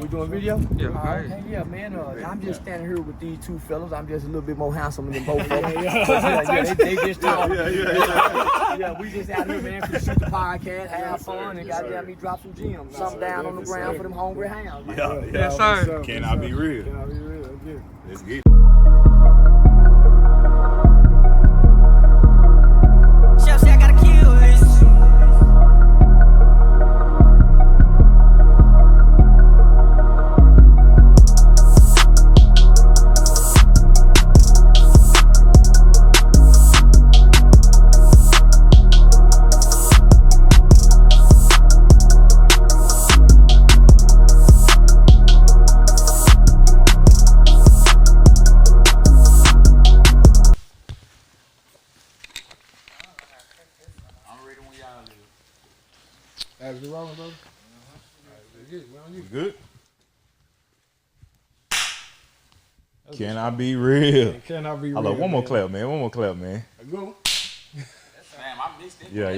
We doing video? Yeah, Okay, yeah, man. I'm just standing here with these two fellas. I'm just a little bit more handsome than both of them. yeah, they just talk. Yeah, we just out here, man, to shoot the podcast, have fun, and goddamn me drop some gems. Something down on the ground for them hungry hounds. Yes, sir. Can I be real? Can I be real? Let's get it. Chelsea, I gotta kill this. Is it wrong, brother? You good? Can I be real? Can I be real? Hello, one more clap, man. One more clap, man. Go. Damn, I missed it. Yeah.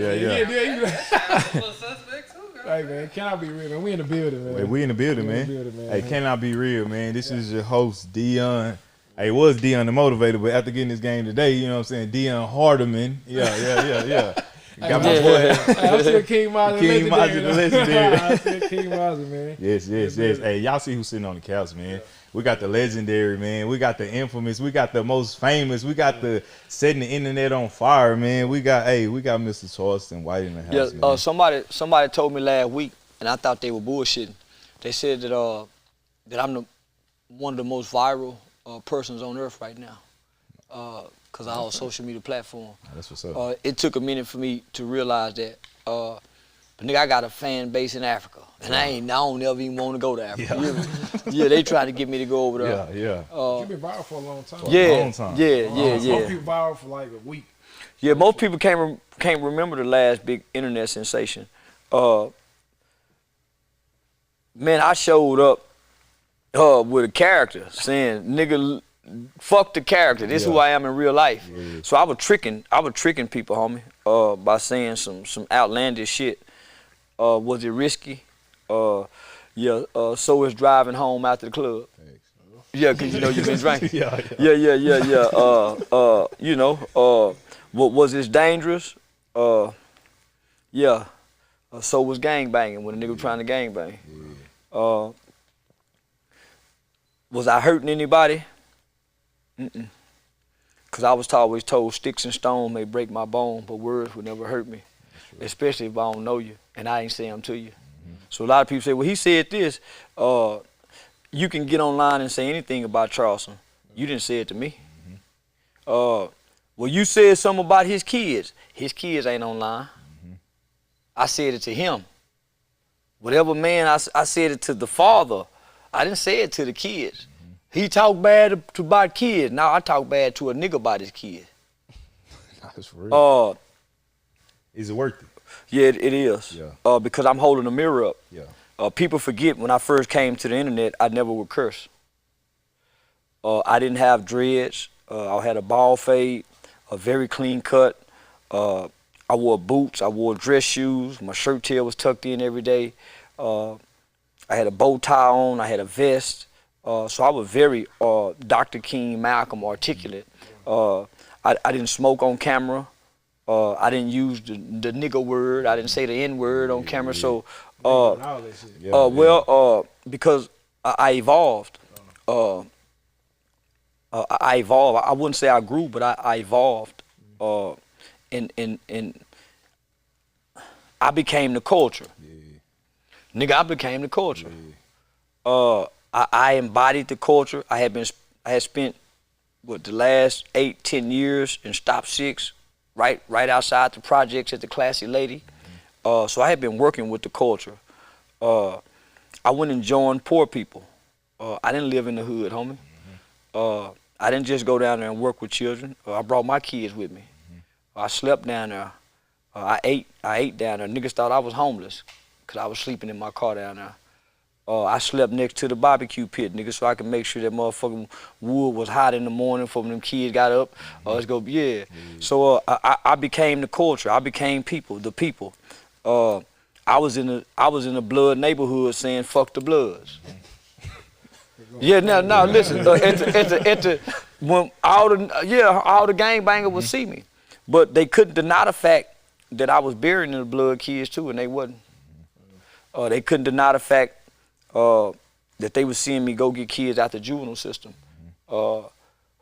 Hey, man, can I be real, man? We in the building, man. Hey, we in the building, man. Hey, can I be real, man? This is your host, Dion. Hey, it was Dion the Motivator, but after getting this game today, you know what I'm saying? Dion Hardeman. Yeah. Got my boy. I'm still King Mozzie. King Mozzie, the legendary. I'm still King Mozzie, man. Yes. Hey, y'all see who's sitting on the couch, man. Yeah. We got the legendary, man. We got the infamous. We got the most famous. We got the setting the internet on fire, man. We got Mr. Charleston White in the house, man. Somebody told me last week, and I thought they were bullshitting. They said that I'm one of the most viral persons on earth right now. Because of our social media platform. That's what's up. It took a minute for me to realize that. But nigga, I got a fan base in Africa. And I don't ever even want to go to Africa. Yeah, they tried to get me to go over there. You've been viral for a long time. Yeah. Most people viral for like a week. Yeah, most people can't remember the last big internet sensation. Man, I showed up with a character saying, nigga, fuck the character. This is who I am in real life. Yeah. So I was tricking people, homie, by saying some outlandish shit. Was it risky? So is driving home after the club. Yeah, cause you know you've been drinking. Yeah. What was this dangerous? So was gang banging when a nigga was trying to gang bang. Yeah. Was I hurting anybody? Because I was always told sticks and stones may break my bone, but words would never hurt me, especially if I don't know you and I ain't say them to you. So a lot of people say, well, he said this. You can get online and say anything about Charleston. You didn't say it to me. Well, you said something about his kids. His kids ain't online. I said it to him. Whatever man, I said it to the father. I didn't say it to the kids. He talked bad about kids. Now I talk bad to a nigga about his kids. That's real. Is it worth it? Yeah, it is. Yeah. Because I'm holding a mirror up. Yeah. People forget when I first came to the internet, I never would curse. I didn't have dreads. I had a bald fade, a very clean cut. I wore boots. I wore dress shoes. My shirt tail was tucked in every day. I had a bow tie on. I had a vest. So I was very Dr. King, Malcolm, articulate. I didn't smoke on camera. I didn't use the nigger word. I didn't say the N word on camera. So, because I evolved. I evolved. I wouldn't say I grew, but I evolved. And I became the culture. Nigga, I became the culture. I embodied the culture. I had spent the last 8-10 years in Stop 6, right outside the projects at the Classy Lady. So I had been working with the culture. I went and joined poor people. I didn't live in the hood, homie. I didn't just go down there and work with children. I brought my kids with me. I slept down there. I ate down there. Niggas thought I was homeless because I was sleeping in my car down there. I slept next to the barbecue pit, nigga, so I could make sure that motherfucking wood was hot in the morning for when them kids got up. Let's go, yeah. So I became the culture. I became the people. I was in a blood neighborhood saying fuck the Bloods. Yeah, now listen. When all the gangbangers would see me, but they couldn't deny the fact that I was burying the blood kids too, and they wasn't. They couldn't deny the fact that they was seeing me go get kids out the juvenile system, who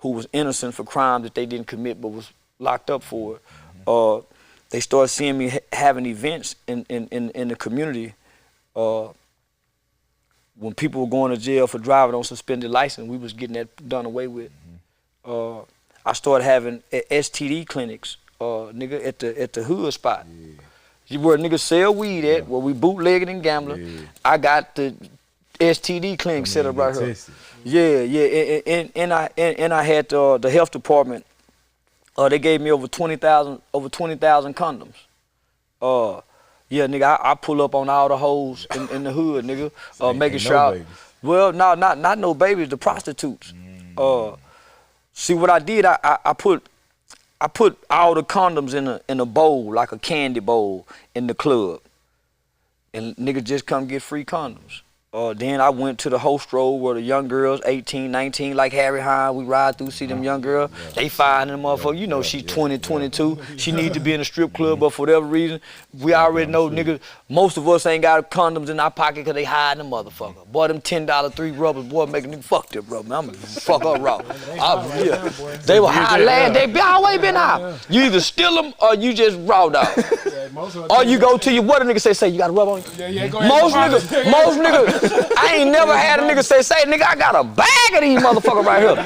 was innocent for crimes that they didn't commit but was locked up for it. They started seeing me having events in the community. When people were going to jail for driving on suspended license, we was getting that done away with. I started having STD clinics, nigga, at the hood spot. Where niggas sell weed at, where we bootlegging and gambling. I got the STD clinic set up right here. And I had the health department. They gave me over 20,000 condoms. Yeah, nigga, I pull up on all the hoes in the hood, nigga, making sure. Well, no, not no babies, the prostitutes. See what I did? I put all the condoms in a bowl, like a candy bowl, in the club, and niggas just come get free condoms. Then I went to the host road where the young girls, 18, 19, like Harry Hine, we ride through, see them young girls. They fine them motherfucker. You know she 20, 22. She need to be in a strip club, but for whatever reason, we already know, nigga, most of us ain't got condoms in our pocket because they hiding the motherfucker. Boy, them $10 3 rubbers, boy, make a nigga fuck them, bro, man. I'm gonna fuck up raw. They were high last, they always been high. You either steal them or you just raw dog. Or you go to your, what a nigga say, you got a rub on you? Most niggas, I ain't never had a nigga say, nigga, I got a bag of these motherfuckers right here.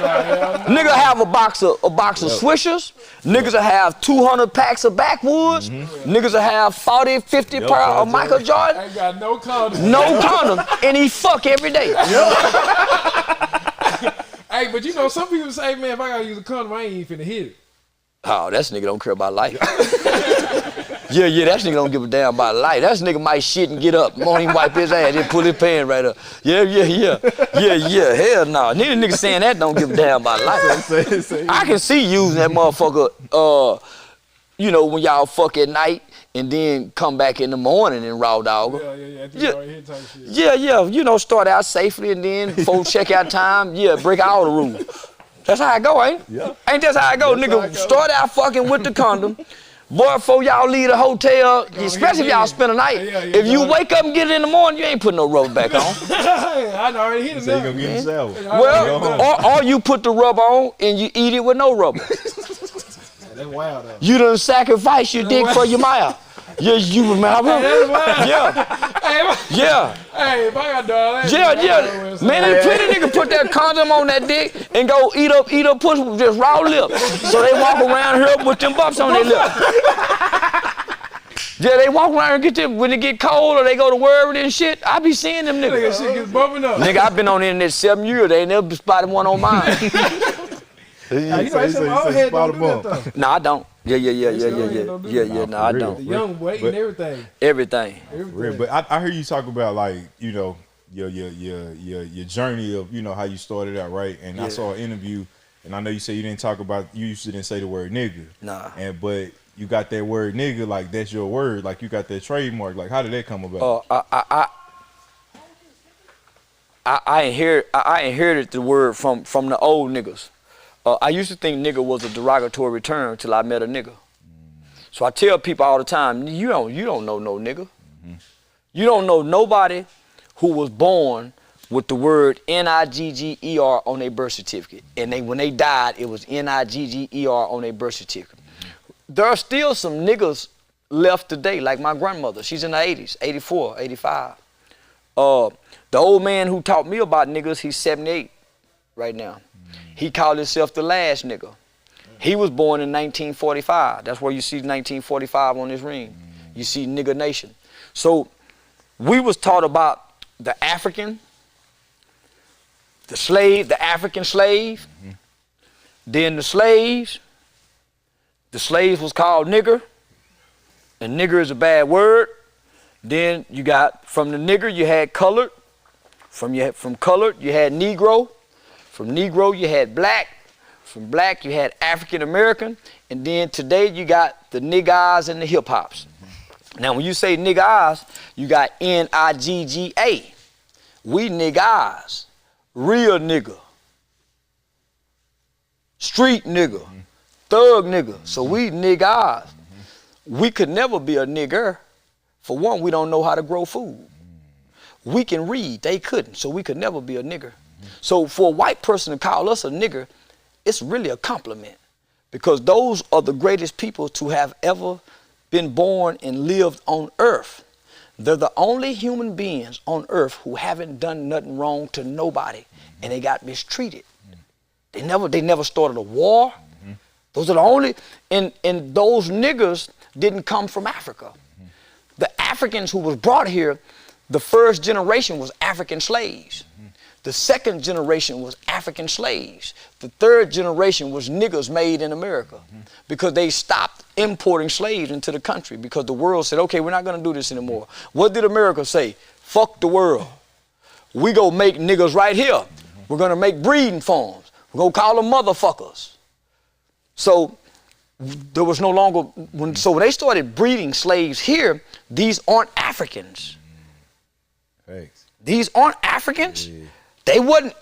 Nigga have a box of Swishers. Niggas will have 200 packs of backwoods. Niggas will have 40, 50 pair of Michael Jordan. I ain't got no condom. No condom, and he fuck every day. Hey, but you know, some people say, man, if I gotta use a condom, I ain't even finna hit it. Oh, that nigga don't care about life. Yeah, that nigga don't give a damn about life. That nigga might shit and get up, won't even wipe his ass, then pull his pants right up. Yeah, hell no. Neither nigga saying that don't give a damn about life. I can see using that motherfucker, you know, when y'all fuck at night and then come back in the morning and raw dog. Yeah, you know, start out safely and then before checkout time, break all the rules. That's how it go, ain't it? Yeah. Ain't that how it go, nigga? Start out fucking with the condom. Boy, before y'all leave the hotel, especially if y'all spend a night, if you wake up and get it in the morning, you ain't putting no rubber back on. I already hit it. So you gonna get in the shower. Well, or you put the rubber on and you eat it with no rubber. That's wild, though. You done sacrifice your dick for your mouth. You remember? Yeah. Hey, if I got dog, yeah. Man, they plenty nigga put that condom on that dick and go eat up pussy with just raw lips. So they walk around here with them bumps on their lips. Yeah, they walk around and get them when it get cold or they go to wherever and shit. I be seeing them niggas. Nigga, shit gets bumping up. Nigga, I've been on the internet 7 years. They ain't never spotted one on mine. You know, some old head don't do that, though. No, I don't. Yeah. No, I don't. The young boy eating everything. Everything. Real, but I hear you talk about, like, you know, your journey of, you know, how you started out, right? And I saw an interview, and I know you say you used to didn't say the word nigger. Nah. But you got that word nigger, like that's your word, like you got that trademark. Like, how did that come about? I inherited the word from the old niggas. I used to think nigger was a derogatory term till I met a nigger. So I tell people all the time, you don't know no nigger. You don't know nobody who was born with the word Nigger on their birth certificate. And when they died, it was Nigger on their birth certificate. There are still some niggas left today, like my grandmother. She's in the 80s, 84, 85. The old man who taught me about niggas, he's 78 right now. He called himself the last nigga. He was born in 1945. That's where you see 1945 on his ring. You see Nigger Nation. So we was taught about the African, the slave, the African slave. Then the slaves was called nigger. And nigger is a bad word. Then you got, from the nigger, you had colored. From colored, you had Negro. From Negro, you had black. From black, you had African American. And then today, you got the niggers and the hip hops. Now, when you say niggers, you got Nigga. We niggers. real nigga, street nigga, thug nigga. So we niggers. We could never be a nigger. For one, we don't know how to grow food. We can read, they couldn't, so we could never be a nigger. So for a white person to call us a nigger, it's really a compliment, because those are the greatest people to have ever been born and lived on earth. They're the only human beings on earth who haven't done nothing wrong to nobody, and they got mistreated. They never started a war. Those are the only, and those niggers didn't come from Africa. The Africans who was brought here, the first generation was African slaves. The second generation was African slaves. The third generation was niggers made in America, because they stopped importing slaves into the country, because the world said, okay, we're not going to do this anymore. What did America say? Fuck the world. We go make niggers right here. We're going to make breeding farms. We're going to call them motherfuckers. So there was no longer, so when they started breeding slaves here, these aren't Africans. Thanks. These aren't Africans. Yeah.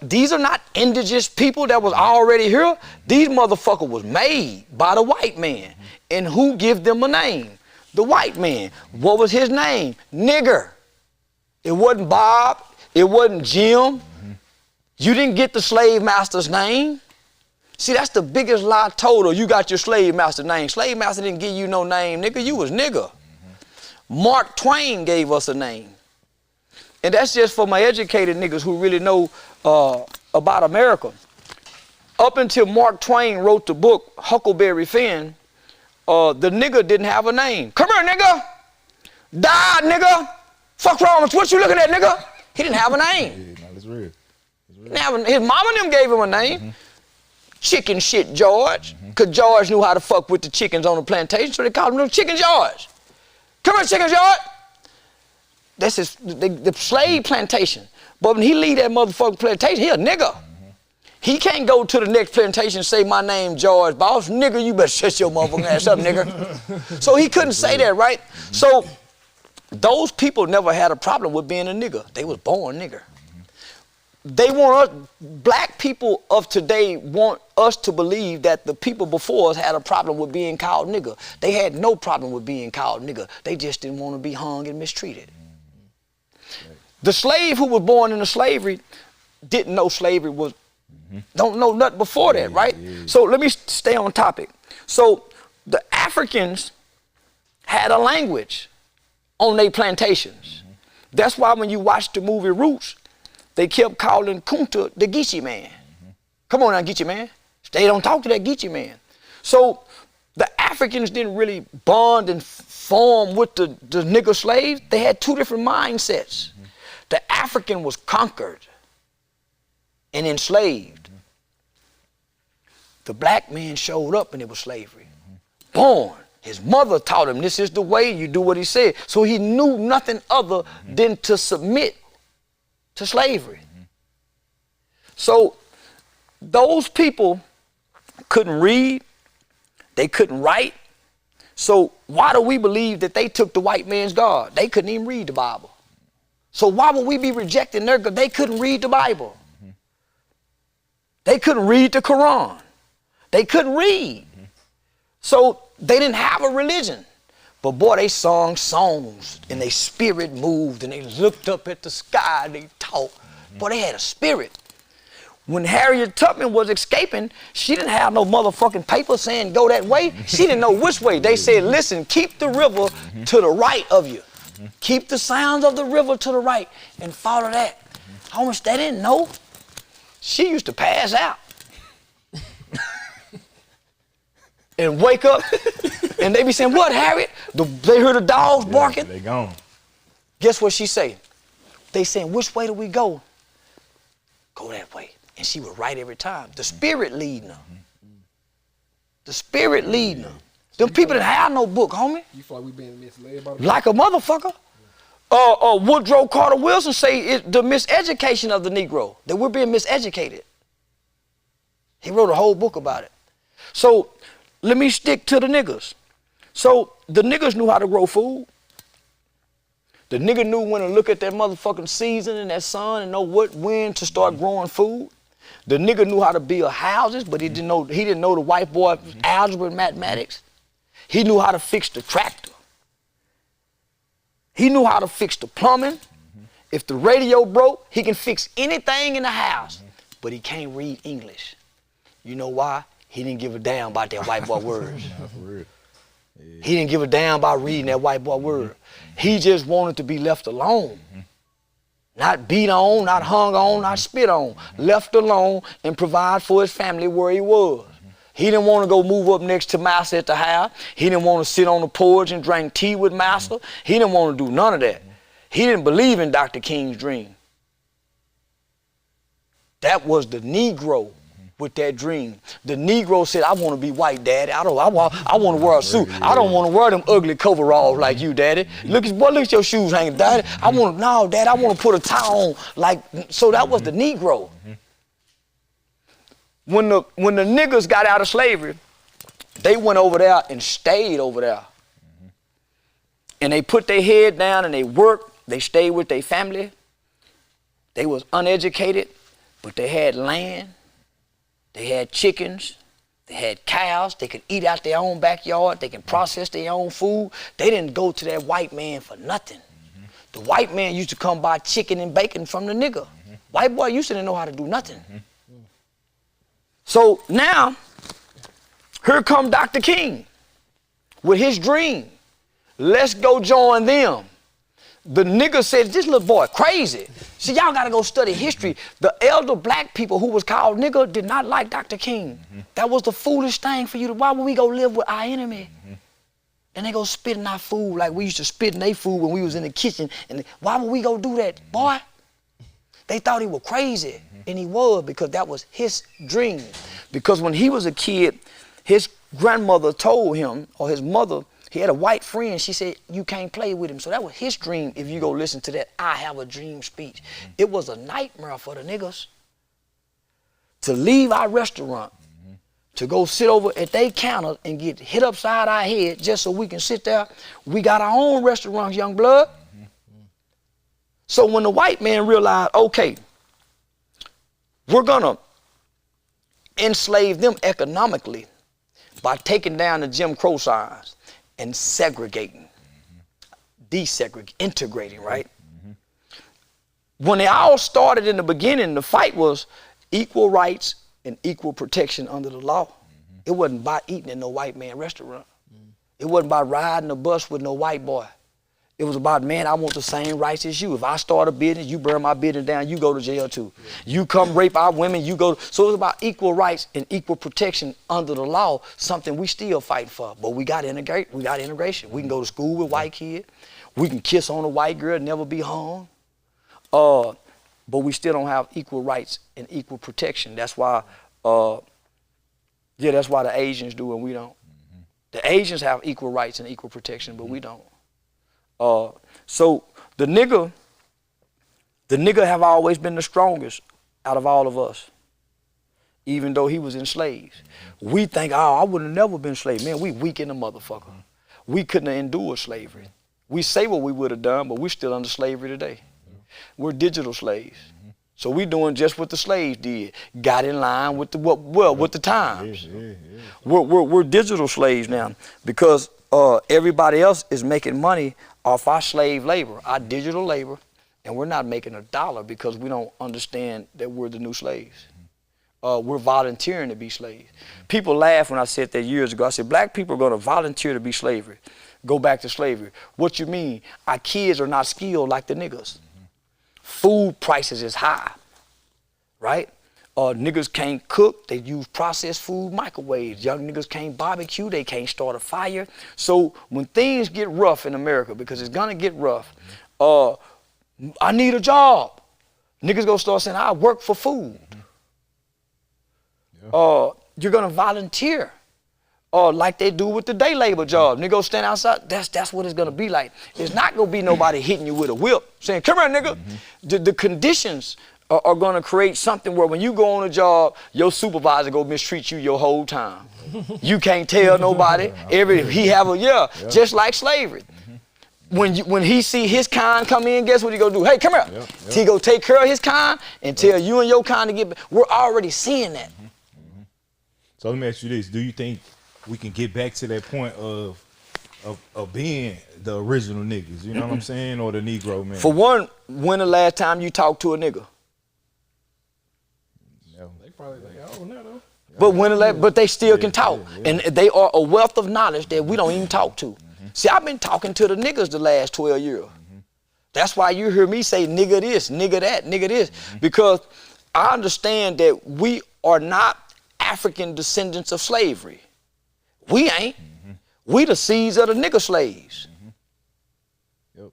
These are not indigenous people that was already here. These motherfuckers was made by the white man. And who give them a name? The white man. What was his name? Nigger. It wasn't Bob. It wasn't Jim. You didn't get the slave master's name. See, that's the biggest lie told her. You got your slave master name. Slave master didn't give you no name, nigga. You was nigger. Mark Twain gave us a name. And that's just for my educated niggas who really know about America. Up until Mark Twain wrote the book, Huckleberry Finn, the nigger didn't have a name. Come here, nigga. Die, nigga. Fuck wrong with you. What you looking at, nigga? He didn't have a name. Yeah, no, that's real. His mama and them gave him a name. Chicken shit George. Because George knew how to fuck with the chickens on the plantation, so they called him Chicken George. Come here, Chicken George. That's the slave plantation. But when he leave that motherfucking plantation, he a nigger. He can't go to the next plantation and say, my name George, boss. Nigger, you better shut your motherfucking ass up, nigger. So he couldn't say that, right? So those people never had a problem with being a nigger. They was born nigger. They want us, black people of today want us to believe that the people before us had a problem with being called nigger. They had no problem with being called nigger. They just didn't want to be hung and mistreated. The slave who was born into slavery didn't know slavery was, don't know nothing before that, right? So let me stay on topic. So the Africans had a language on their plantations. That's why when you watch the movie Roots, they kept calling Kunta the Geechee man. Come on now, Geechee man. They don't talk to that Geechee man. So the Africans didn't really bond and form with the nigger slaves. They had two different mindsets. The African was conquered and enslaved. The black man showed up and it was slavery. Born. His mother taught him this is the way, you do what he said. So he knew nothing other than to submit to slavery. So those people couldn't read, they couldn't write. So why do we believe that they took the white man's God? They couldn't even read the Bible. So why would we be rejecting their God? They couldn't read the Bible. They couldn't read the Quran. They couldn't read. So they didn't have a religion. But boy, they sung songs and their spirit moved and they looked up at the sky and they talked. Boy, they had a spirit. When Harriet Tubman was escaping, she didn't have no motherfucking paper saying go that way. She didn't know which way. They said, listen, keep the river to the right of you. Keep the sounds of the river to the right and follow that. How much they didn't know? She used to pass out. And wake up, and they be saying, what, Harriet? They heard the dogs barking. They gone. Guess what she say? They saying, which way do we go? Go that way. And she was right every time. The spirit leading her. The spirit leading her. Them people that have no book, homie. You feel like we being misled by the Like a motherfucker. Woodrow Carter Wilson say it's the miseducation of the Negro, that we're being miseducated. He wrote a whole book about it. So let me stick to the niggers. So the niggers knew how to grow food. The nigga knew when to look at that motherfucking season and that sun and know when to start growing food. The nigga knew how to build houses, but he didn't know the white boy algebra and mathematics. He knew how to fix the tractor. He knew how to fix the plumbing. If the radio broke, he can fix anything in the house, but he can't read English. You know why? He didn't give a damn about that white boy words. He didn't give a damn about reading that white boy word. He just wanted to be left alone. Not beat on, not hung on, not spit on. Left alone and provide for his family where he was. He didn't want to go move up next to Master at the house. He didn't want to sit on the porch and drink tea with Master. He didn't want to do none of that. He didn't believe in Dr. King's dream. That was the Negro with that dream. The Negro said, I want to be white, Daddy. I want to wear a suit. I don't want to wear them ugly coveralls like you, Daddy. Look at your shoes hanging, Daddy. No, Daddy, I want to put a tie on. So that was the Negro. When the niggas got out of slavery, they went over there and stayed over there. And they put their head down and they worked. They stayed with their family. They was uneducated, but they had land. They had chickens, they had cows, they could eat out their own backyard, they can process their own food. They didn't go to that white man for nothing. The white man used to come buy chicken and bacon from the nigga. White boy used to didn't know how to do nothing. So now, here come Dr. King with his dream. Let's go join them. The nigga said, this little boy crazy. See, y'all gotta go study history. The elder black people who was called nigga did not like Dr. King. That was the foolish thing for you to, why would we go live with our enemy? And they go spit in our food like we used to spit in their food when we was in the kitchen. And why would we go do that, boy? They thought he was crazy, and he was, because that was his dream. Because when he was a kid, his grandmother told him, or his mother, he had a white friend, she said, you can't play with him. So that was his dream. If you go listen to that I Have a Dream speech. It was a nightmare for the niggas to leave our restaurant, to go sit over at their counter and get hit upside our head just so we can sit there. We got our own restaurants, young blood. So when the white man realized, okay, we're gonna enslave them economically by taking down the Jim Crow signs and segregating, desegregating, integrating, right? When they all started in the beginning, the fight was equal rights and equal protection under the law. It wasn't about eating in no white man restaurant. It wasn't about riding a bus with no white boy. It was about, man, I want the same rights as you. If I start a business, you burn my business down, you go to jail too. You come rape our women, you go. So it was about equal rights and equal protection under the law, something we still fighting for. But we got integration. We can go to school with white kids. We can kiss on a white girl, never be hung. But we still don't have equal rights and equal protection. That's why, that's why the Asians do and we don't. The Asians have equal rights and equal protection, but we don't. So the nigga have always been the strongest out of all of us, even though he was enslaved. We think, oh, I would have never been enslaved. Man, we weak in the motherfucker. We couldn't have endured slavery. We say what we would have done, but we're still under slavery today. We're digital slaves. So we doing just what the slaves did. Got in line with with the times. We're digital slaves now because everybody else is making money off our slave labor, our digital labor, and we're not making a dollar because we don't understand that we're the new slaves. We're volunteering to be slaves. People laugh when I said that years ago. I said, black people are going to volunteer to be slavery, go back to slavery. What you mean? Our kids are not skilled like the niggas. Food prices is high, right? Niggas can't cook, they use processed food, microwaves. Young niggas can't barbecue, they can't start a fire. So when things get rough in America, because it's gonna get rough, I need a job. Niggas gonna start saying, I work for food. You're gonna volunteer. Like they do with the day labor job. Nigga stand outside, that's what it's gonna be like. It's not gonna be nobody hitting you with a whip, saying, come here, nigga. The conditions are gonna create something where when you go on a job, your supervisor gonna mistreat you your whole time. You can't tell nobody. Just like slavery. When he see his kind come in, guess what he gonna do? Hey, come here. Yep. He go take care of his kind and tell you and your kind to get back. We're already seeing that. So let me ask you this: do you think we can get back to that point of being the original niggas? You know what I'm saying, or the Negro man? For one, when the last time you talked to a nigga? No. They probably like, oh, no, though. But they still can talk, and they are a wealth of knowledge that we don't even talk to. See, I've been talking to the niggas the last 12 years. That's why you hear me say nigga this, nigga that, nigga this, because I understand that we are not African descendants of slavery. We ain't. We the seeds of the nigger slaves. Yep.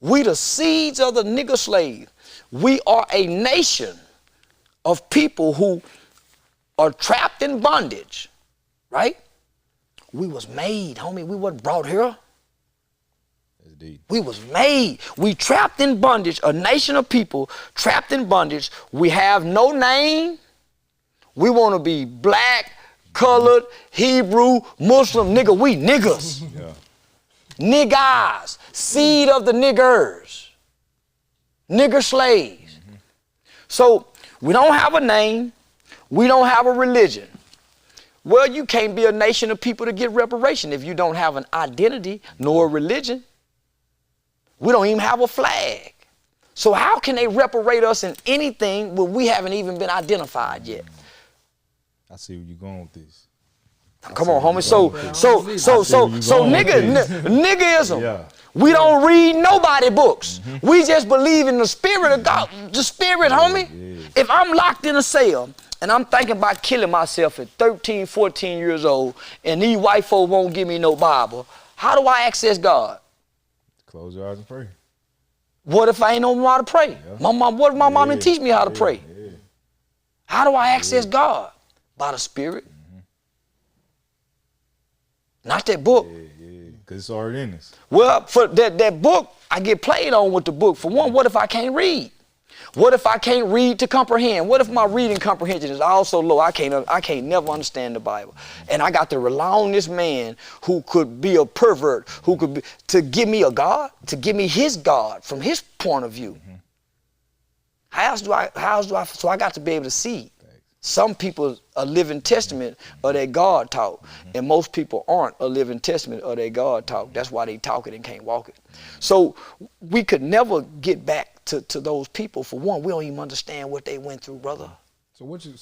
We the seeds of the nigger slave. We are a nation of people who are trapped in bondage, right? We was made, homie. We wasn't brought here. That's deep. We was made. We trapped in bondage, a nation of people trapped in bondage. We have no name. We want to be black, colored, Hebrew, Muslim, nigga. We niggas. Yeah. Niggas, seed of the niggers. Nigger slaves. So we don't have a name. We don't have a religion. Well, you can't be a nation of people to get reparation if you don't have an identity nor a religion. We don't even have a flag. So how can they reparate us in anything when we haven't even been identified yet? I see where you're going with this. Come on, homie. So niggerism. Yeah. We don't read nobody books. We just believe in the spirit of God. The spirit, homie. If I'm locked in a cell and I'm thinking about killing myself at 13, 14 years old, and these white folk won't give me no Bible, how do I access God? Close your eyes and pray. What if I ain't know how to pray? Yeah. What if my mom didn't teach me how to pray? Yeah. How do I access God? By the Spirit. Not that book. Yeah. Because it's already in us. Well, for that book, I get played on with the book. For one, what if I can't read? What if I can't read to comprehend? What if my reading comprehension is also low? I can't never understand the Bible. And I got to rely on this man who could be a pervert, who could be, to give me a God, to give me his God from his point of view. How else do I, so I got to be able to see. Some people are living testament of their God talk, and most people aren't a living testament of their God talk. That's why they talk it and can't walk it. So we could never get back to those people. For one, we don't even understand what they went through, brother. So what do you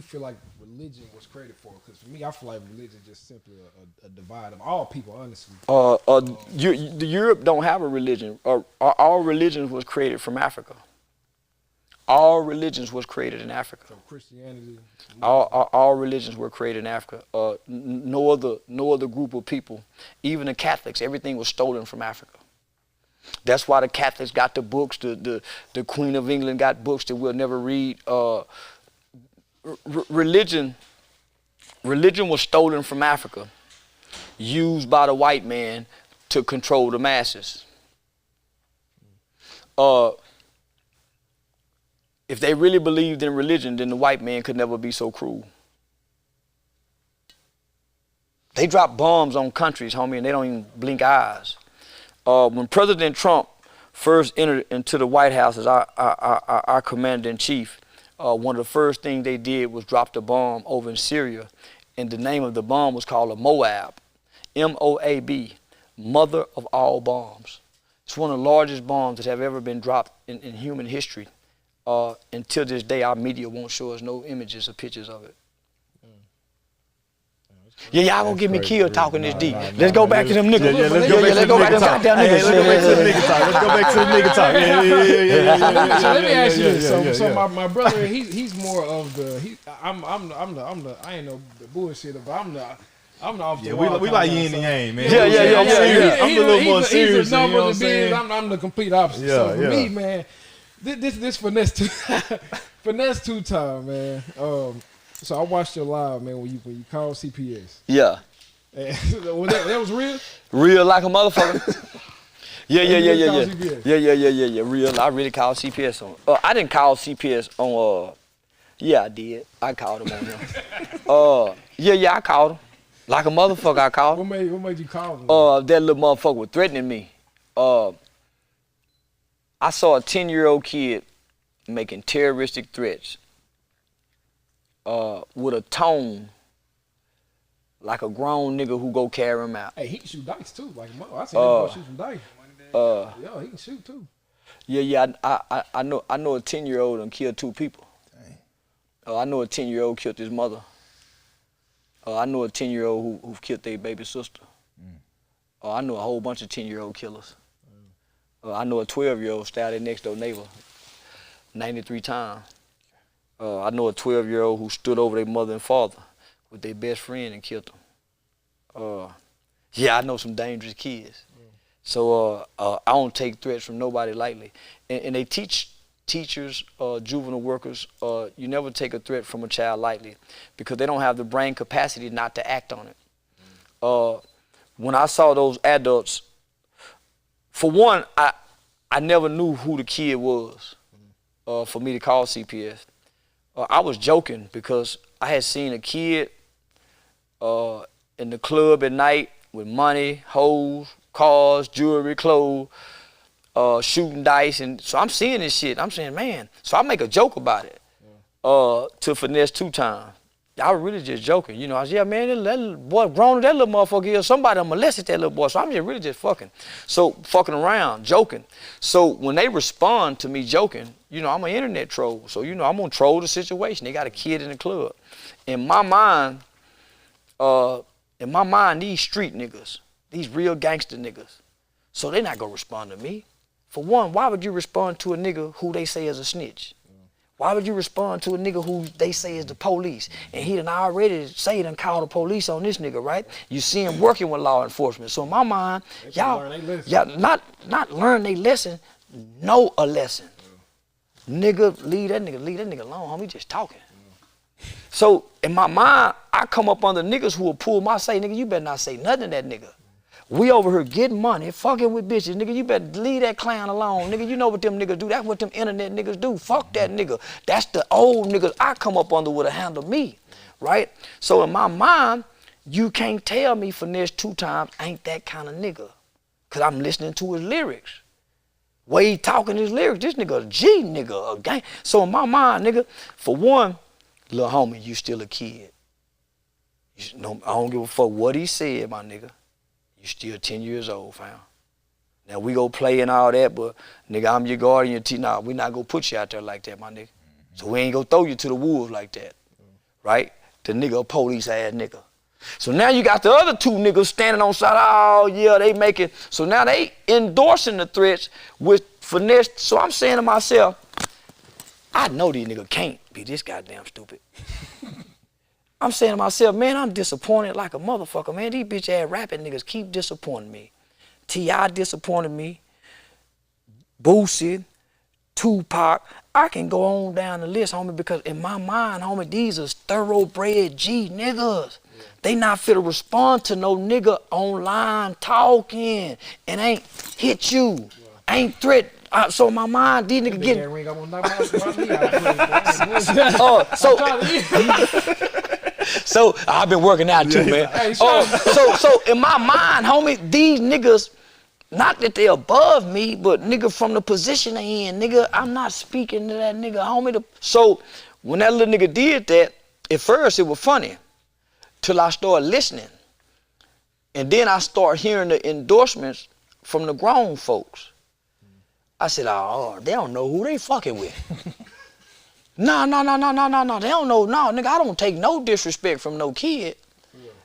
feel like religion was created for? Because for me, I feel like religion is just simply a divide of all people, honestly. The Europe don't have a religion. All religions was created from Africa. All religions was created in Africa. So Christianity. All religions were created in Africa. No other group of people, even the Catholics, everything was stolen from Africa. That's why the Catholics got the books. The Queen of England got books that we'll never read. Religion was stolen from Africa, used by the white man to control the masses. If they really believed in religion, then the white man could never be so cruel. They drop bombs on countries, homie, and they don't even blink eyes. When President Trump first entered into the White House as our commander-in-chief, one of the first things they did was drop the bomb over in Syria, and the name of the bomb was called a Moab, M-O-A-B, mother of all bombs. It's one of the largest bombs that have ever been dropped in human history. Until this day, our media won't show us no images or pictures of it. Yeah, y'all gonna get me killed talking this deep. Let's go back to them niggas. Let's go back to them goddamn niggas. Let's go back to the nigga talk. Yeah. So let me ask you this. So my brother, he's more of the. I'm the. I ain't no bullshitter, but I'm the off the wall. We like yin and yang, man. Yeah. I'm a little more serious. He's the numbers and biz. I'm the complete opposite. Yeah, so for me, man, this finesse two time, man. So I watched your live, man, when you called CPS. Yeah. And, that was real? Real like a motherfucker. Yeah. Real. I really called CPS on. I didn't call CPS on. Yeah, I did. I called him on him. I called him. Like a motherfucker, I called him. What made you call him? That little motherfucker was threatening me. I saw a 10-year-old kid making terroristic threats with a tone like a grown nigga who go carry him out. Hey, he can shoot dice too. Like I seen him shoot some dice. Yeah, he can shoot too. Yeah. I know a 10-year-old and killed 2 people. I know a 10-year-old killed his mother. I know a 10-year-old who killed their baby sister. I know a whole bunch of 10-year-old killers. I know a 12-year-old stabbed their next door neighbor 93 times. I know a 12-year-old who stood over their mother and father with their best friend and killed them. Yeah, I know some dangerous kids. So I don't take threats from nobody lightly. And they teach teachers, juvenile workers, you never take a threat from a child lightly because they don't have the brain capacity not to act on it. When I saw those adults, for one, I never knew who the kid was for me to call CPS. I was joking because I had seen a kid in the club at night with money, hoes, cars, jewelry, clothes, shooting dice, and so I'm seeing this shit. I'm saying, man. So I make a joke about it to finesse 2 times. I was really just joking, you know. I said, yeah, man, that little boy grown, that little motherfucker here, somebody molested that little boy. So I'm just really just fucking. So fucking around, joking. So when they respond to me joking, you know, I'm an internet troll. So, you know, I'm gonna troll the situation. They got a kid in the club. In my mind, these street niggas, these real gangster niggas, so they're not gonna respond to me. For one, why would you respond to a nigga who they say is a snitch? Why would you respond to a nigga who they say is the police? And he done already say he done called the police on this nigga, right? You see him working with law enforcement. So in my mind, y'all not learn they lesson, know a lesson. Nigga, leave that nigga alone, homie, just talking. So in my mind, I come up under niggas who will pull my say, nigga, you better not say nothing to that nigga. We over here getting money, fucking with bitches. Nigga, you better leave that clown alone. Nigga, you know what them niggas do. That's what them internet niggas do. Fuck that nigga. That's the old niggas I come up under would have handled me, right? So in my mind, you can't tell me finesse 2 times ain't that kind of nigga. Cause I'm listening to his lyrics. Way he talking his lyrics, this nigga a G nigga, a gang. So in my mind, nigga, for one, little homie, you still a kid. You know, I don't give a fuck what he said, my nigga. You still 10 years old, fam. Now we go play and all that, but nigga, I'm your guardian. Nah, we not gonna put you out there like that, my nigga. So we ain't gonna throw you to the wolves like that, right? The nigga a police ass nigga. So now you got the other 2 niggas standing on side. Oh yeah, they making. So now they endorsing the threats with finesse. So I'm saying to myself, I know these niggas can't be this goddamn stupid. I'm saying to myself, man, I'm disappointed like a motherfucker, man. These bitch ass rapping niggas keep disappointing me. T.I. disappointed me. Boosie, Tupac. I can go on down the list, homie, because in my mind, homie, these is thoroughbred G niggas. Yeah. They not fit to respond to no nigga online talking and ain't hit you, ain't threat. So in my mind, these niggas getting. So I've been working out too, man. So in my mind, homie, these niggas, not that they above me, but nigga from the position they in, nigga, I'm not speaking to that nigga, homie. So when that little nigga did that, at first it was funny, till I started listening. And then I started hearing the endorsements from the grown folks. I said, oh, they don't know who they fucking with. No, they don't know, no, nigga, I don't take no disrespect from no kid.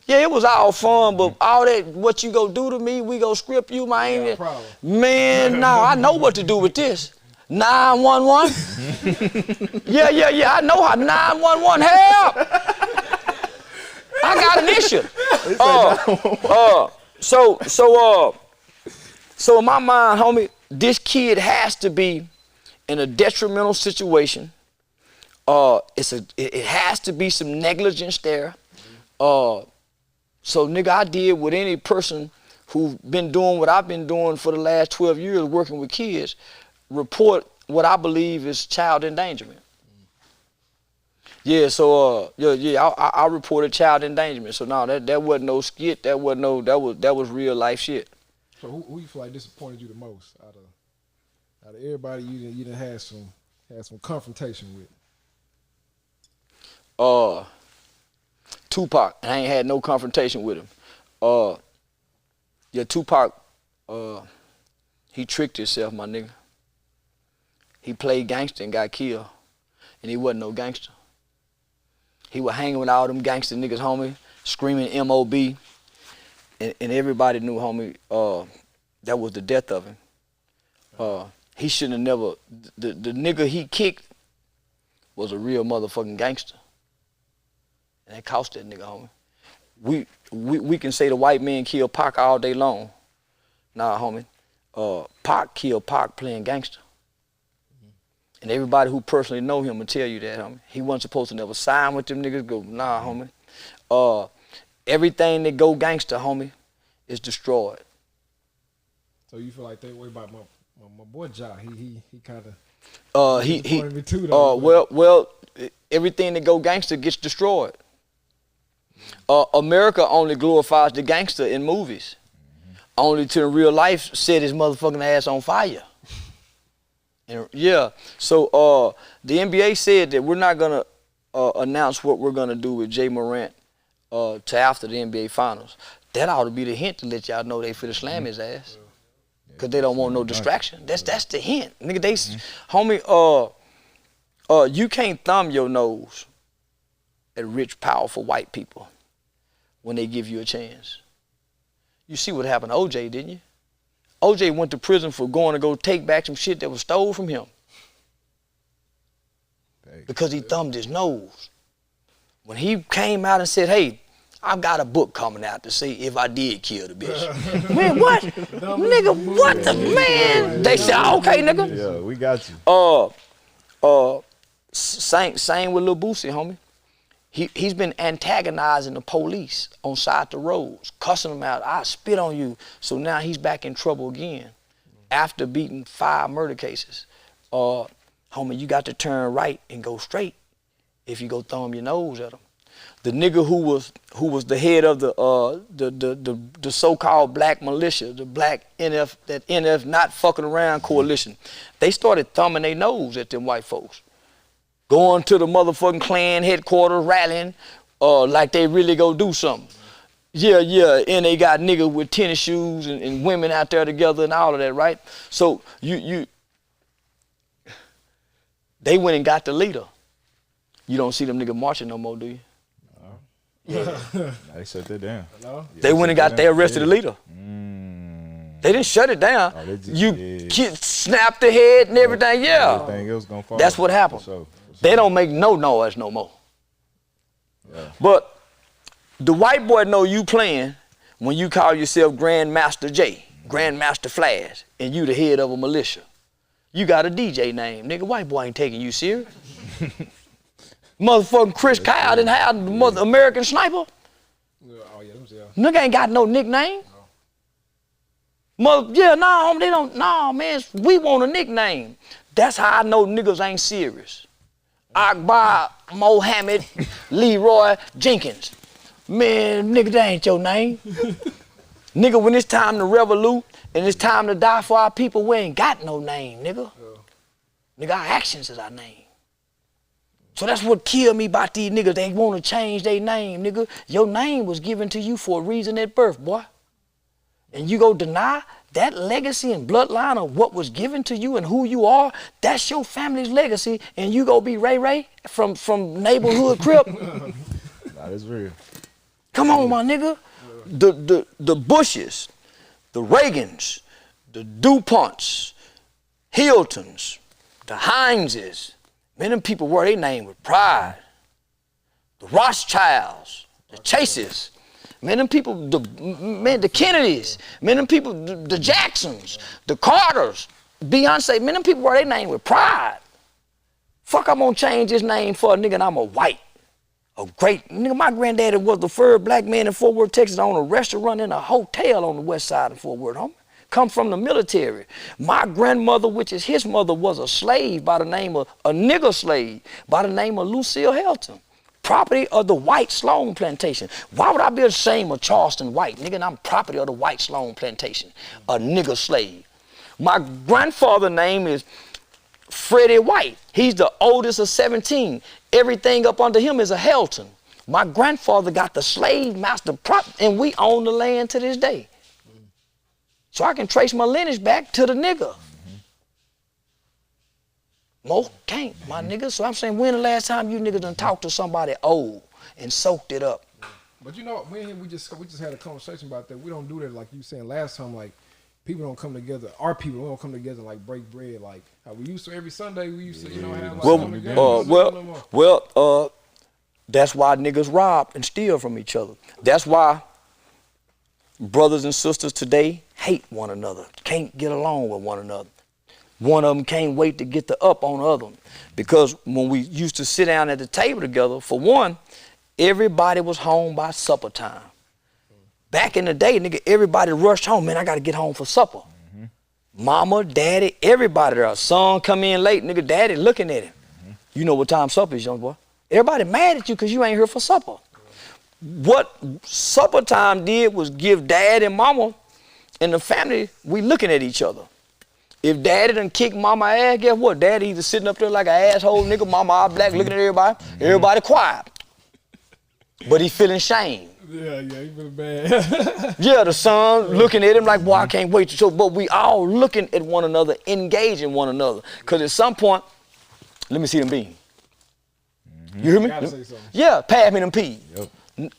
Yeah, it was all fun, but all that, what you go do to me, we go script you, man. Man, no, I know what to do with this. 911. Yeah, I know how. 911, help! I got an issue. So in my mind, homie, this kid has to be in a detrimental situation. It has to be some negligence there. So nigga, I did what any person who's been doing what I've been doing for the last 12 years, working with kids, report what I believe is child endangerment. Yeah, so I reported child endangerment. So no, that wasn't no skit. That was real life shit. So who you feel like disappointed you the most out of everybody you done had some confrontation with? Tupac, and I ain't had no confrontation with him. Tupac, he tricked himself, my nigga. He played gangster and got killed, and he wasn't no gangster. He was hanging with all them gangster niggas, homie, screaming M.O.B., and everybody knew, homie, that was the death of him. He shouldn't have never, the nigga he kicked was a real motherfucking gangster. And that cost that nigga, homie. We can say the white man killed Pac all day long. Nah, homie. Pac killed Pac playing gangster. And everybody who personally know him will tell you that, homie. He wasn't supposed to never sign with them niggas. Go, nah, homie. Everything that go gangster, homie, is destroyed. So you feel like that way about my boy Ja? He kind of disappointed me too, though. Well, everything that go gangster gets destroyed. America only glorifies the gangster in movies. Only to in real life set his motherfucking ass on fire. And yeah, so the NBA said that we're not gonna announce what we're gonna do with Jay Morant to after the NBA Finals. That ought to be the hint to let y'all know they finna slam his ass, cause they don't want no distraction. That's the hint, nigga. Homie, you can't thumb your nose at rich, powerful white people when they give you a chance. You see what happened to OJ, didn't you? OJ went to prison for going to go take back some shit that was stole from him. Because he thumbed his nose. When he came out and said, hey, I've got a book coming out to see if I did kill the bitch. Man, what? Nigga, what the man? They said, okay, nigga. Yeah, we got you. Same with Lil Boosie, homie. He's been antagonizing the police on side the roads, cussing them out. I spit on you. So now he's back in trouble again after beating 5 murder cases. Homie, you got to turn right and go straight if you go thumb your nose at him. The nigga who was the head of the so-called black militia, the black NF not fucking around coalition, they started thumbing their nose at them white folks. Going to the motherfucking Klan headquarters, rallying like they really go do something. Yeah, and they got niggas with tennis shoes and women out there together and all of that, right? So they went and got the leader. You don't see them niggas marching no more, do you? Yeah. They shut that down. They went and they arrested the leader. They didn't shut it down. Snapped the head and everything, yeah. Everything else gonna fall. That's what happened. For sure. They don't make no noise no more. Yeah. But the white boy know you playing when you call yourself Grandmaster J, Grandmaster Flash, and you the head of a militia. You got a DJ name, nigga. White boy ain't taking you serious. Motherfucking Chris Kyle didn't have the mother American Sniper. Nigga ain't got no nickname. Homie, they don't. Nah, man, we want a nickname. That's how I know niggas ain't serious. Akbar Mohammed Leroy Jenkins. Man, nigga, that ain't your name. Nigga, when it's time to revolute and it's time to die for our people, we ain't got no name, nigga. Nigga, our actions is our name. So that's what killed me about these niggas. They want to change their name, nigga. Your name was given to you for a reason at birth, boy. And you go deny that legacy and bloodline of what was given to you and who you are. That's your family's legacy, and you go be Ray Ray from neighborhood crip. That is real. Come on, my nigga. The Bushes, the Reagans, the DuPonts, Hiltons, the Hineses. Man, them people wear their name with pride. The Rothschilds, the Chases. Man, them people, the Kennedys, man, them people, the Jacksons, the Carters, Beyonce, man, them people wear their name with pride. Fuck, I'm gonna change this name for a nigga and I'm a white. A great, nigga, my granddaddy was the first black man in Fort Worth, Texas, on a restaurant and a hotel on the west side of Fort Worth, homie. come from the military. My grandmother, which is his mother, was a slave by the name of, a nigger slave by the name of Lucille Helton. Property of the White Sloan Plantation. Why would I be ashamed of Charleston White? Nigga, and I'm property of the White Sloan Plantation. A nigger slave. My grandfather's name is Freddie White. He's the oldest of 17. Everything up under him is a Helton. My grandfather got the slave master prop, and we own the land to this day. So I can trace my lineage back to the nigger. Most can't, my nigga. So I'm saying, when the last time you niggas done talked to somebody old and soaked it up? But you know, we just had a conversation about that. We don't do that like you saying last time. Like, people don't come together. Our people don't come together like break bread. Like how we used to every Sunday. We used to, you know, have like come together. That's why niggas rob and steal from each other. That's why brothers and sisters today hate one another, can't get along with one another. One of them can't wait to get the up on the other one. Because when we used to sit down at the table together, for one, everybody was home by supper time. Back in the day, nigga, everybody rushed home. Man, I got to get home for supper. Mama, daddy, everybody there. Son come in late, nigga, daddy looking at him. You know what time supper is, young boy. Everybody mad at you because you ain't here for supper. What supper time did was give dad and mama and the family, we looking at each other. If daddy done kick mama ass, guess what? Daddy either sitting up there like an asshole nigga, mama all black, looking at everybody. Everybody quiet. But he feeling shame. Yeah, he feeling bad. Yeah, the son looking at him like, boy, I can't wait to show. But we all looking at one another, engaging one another. Because at some point, let me see them beans. You hear me? Gotta say something. Yeah, pass me them peas. Yep.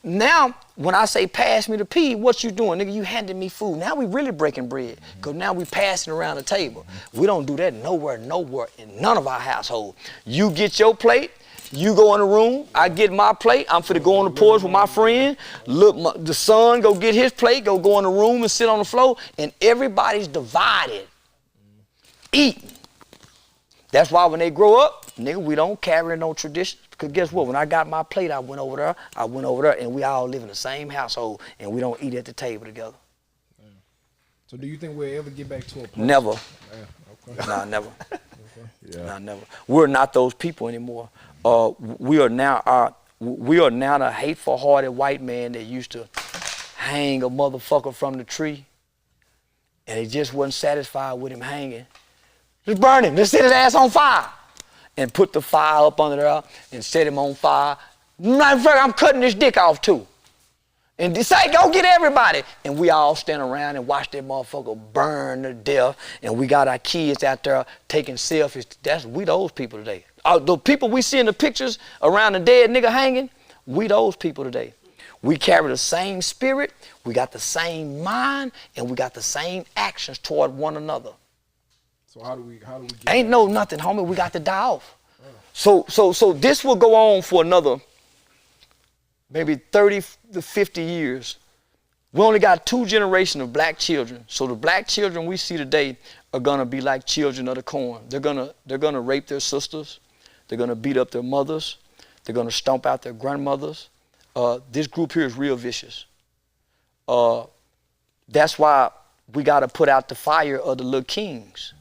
Now, when I say pass me the pea, what you doing? Nigga, you handing me food. Now we really breaking bread. Because now we passing around the table. We don't do that nowhere in none of our household. You get your plate. You go in the room, I get my plate, I'm finna go on the porch with my friend. Look, the son go get his plate, go in the room and sit on the floor, and everybody's divided, eating. That's why when they grow up, nigga, we don't carry no traditions. Because guess what, when I got my plate, I went over there, and we all live in the same household, and we don't eat at the table together. So do you think we'll ever get back to a place? Never. Yeah, okay. Nah, never. Yeah. Nah, never. We're not those people anymore. We are now the hateful-hearted white man that used to hang a motherfucker from the tree, and he just wasn't satisfied with him hanging. Just burn him. Let's set his ass on fire, and put the fire up under there and set him on fire. Matter of fact, I'm cutting this dick off too. And say, go get everybody. And we all stand around and watch that motherfucker burn to death. And we got our kids out there taking selfies. We those people today. The people we see in the pictures around the dead nigga hanging, we those people today. We carry the same spirit, we got the same mind, and we got the same actions toward one another. So how do we get Ain't no nothing, homie. We got to die off. So this will go on for another maybe 30 to 50 years. We only got 2 generations of black children. So the black children we see today are gonna be like children of the corn. They're gonna rape their sisters. They're gonna beat up their mothers. They're gonna stomp out their grandmothers. This group here is real vicious. That's why we gotta put out the fire of the little kings.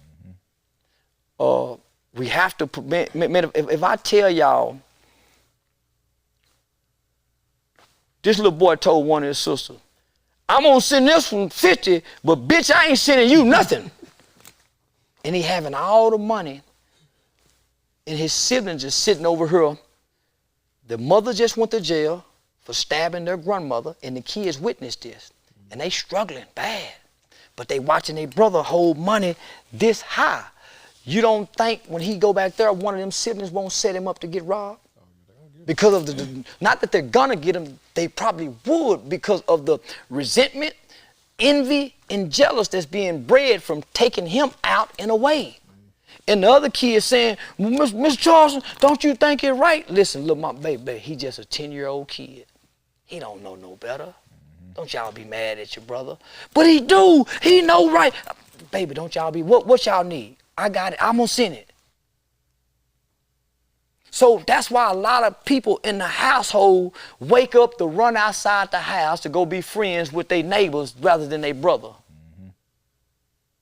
We have to put, man, if I tell y'all, this little boy told one of his sisters, I'm gonna send this from 50, but bitch, I ain't sending you nothing. And he having all the money, and his siblings is sitting over here. The mother just went to jail for stabbing their grandmother, and the kids witnessed this. And they struggling bad. But they watching their brother hold money this high. You don't think when he go back there, one of them siblings won't set him up to get robbed? Because of the, not that they're gonna get him, they probably would because of the resentment, envy, and jealous that's being bred from taking him out and away. And the other kid saying, Mr. Charleston, don't you think it's right? Listen, look, my baby, he just a 10-year-old kid. He don't know no better. Don't y'all be mad at your brother. But he do, he know right. Baby, don't y'all be, what y'all need? I got it, I'm gonna send it. So that's why a lot of people in the household wake up to run outside the house to go be friends with their neighbors rather than their brother.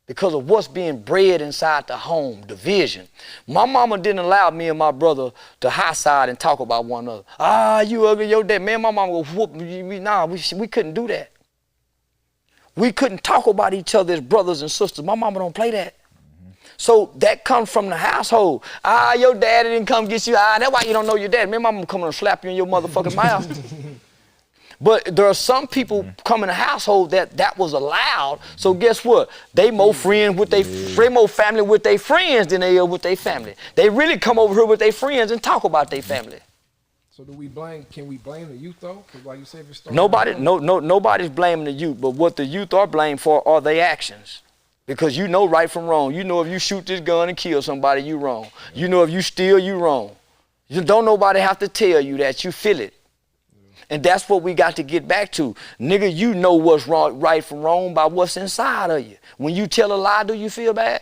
because of what's being bred inside the home, division. My mama didn't allow me and my brother to high side and talk about one another. Ah, you ugly, your dad. Man, my mama will whoop me. Nah, we couldn't do that. We couldn't talk about each other as brothers and sisters. My mama don't play that. So that comes from the household. Ah, your daddy didn't come get you. Ah, that's why you don't know your dad. Man, mama come and slap you in your motherfucking mouth. But there are some people come in a household that was allowed. So guess what? They more friends with they more family with their friends than they are with their family. They really come over here with their friends and talk about their family. So can we blame the youth though? Because like you said, if it starts Nobody's blaming the youth, but what the youth are blamed for are their actions. Because you know right from wrong. You know if you shoot this gun and kill somebody, you wrong. You know if you steal, you wrong. You don't nobody have to tell you that, you feel it. And that's what we got to get back to. Nigga, you know what's wrong, right from wrong by what's inside of you. When you tell a lie, do you feel bad?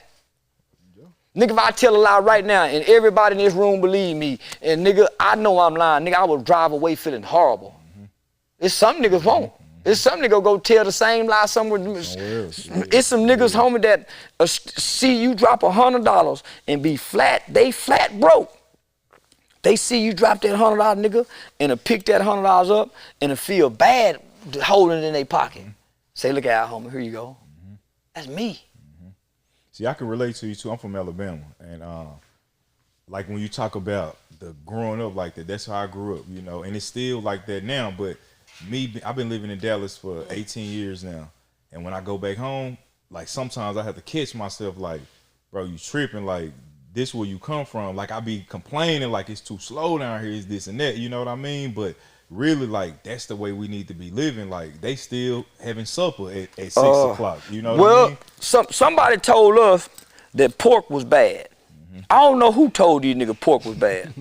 Nigga, if I tell a lie right now and everybody in this room believe me, and nigga, I know I'm lying, nigga, I will drive away feeling horrible. It's some niggas won't. It's some nigga go tell the same lie somewhere. It's some niggas, homie, that see you drop $100 and be flat, they flat broke. They see you drop that $100 nigga and pick that $100 up and feel bad holding it in their pocket. Say, look out, homie, here you go. That's me. See, I can relate to you too. I'm from Alabama, and like when you talk about the growing up like that, that's how I grew up, you know, and it's still like that now. But me, I've been living in Dallas for 18 years now, and when I go back home, like sometimes I have to catch myself, like, bro, you tripping, like this where you come from. Like I be complaining, like it's too slow down here, is this and that, you know what I mean? But really, like that's the way we need to be living. Like they still having supper at 6 o'clock, you know what I mean? Somebody told us that pork was bad. I don't know who told these niggas pork was bad.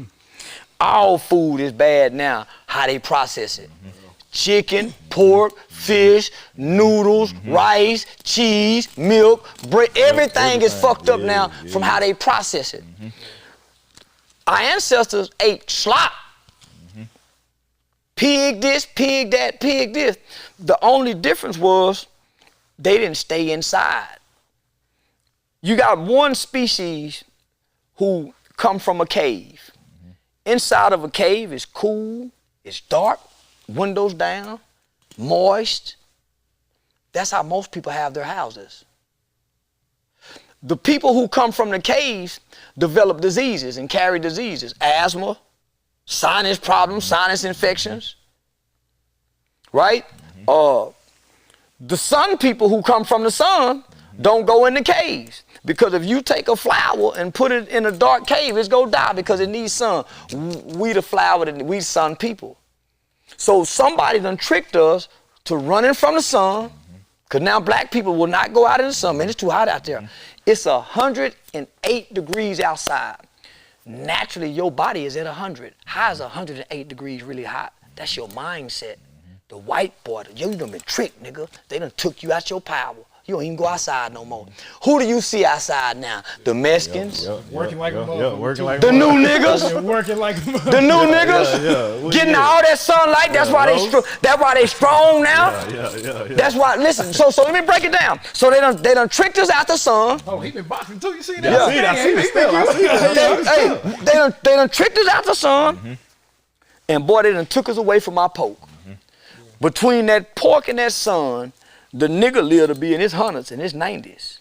All food is bad now, how they process it. Chicken, pork, fish, noodles, rice, cheese, milk, bread, everything is fucked up now from how they process it. Our ancestors ate slop. Pig this, pig that, pig this. The only difference was they didn't stay inside. You got one species who come from a cave. Inside of a cave is cool, it's dark, windows down, moist. That's how most people have their houses. The people who come from the caves develop diseases and carry diseases, asthma, sinus problems, sinus infections, right? The sun people who come from the sun don't go in the caves, because if you take a flower and put it in a dark cave, it's gonna die because it needs sun. We the flower, we sun people. So somebody done tricked us to running from the sun, because now black people will not go out in the sun. Man, it's too hot out there. It's 108 degrees outside. Naturally, your body is at 100. How is 108 degrees really hot? That's your mindset. The white boy, you done been tricked, nigga. They done took you out your power. You don't even go outside no more. Who do you see outside now? The Mexicans. Working like a motherfucker. The new niggas. Working like a motherfucker. The new niggas. Getting all that sunlight. That's why they strong now. That's why. Listen. So let me break it down. So they done tricked us out the sun. Oh, he been boxing too. You see that? I see it. They done tricked us out the sun, and boy, they done took us away from our pork. Between that pork and that sun, the nigga lived to be in his hundreds and his 90s.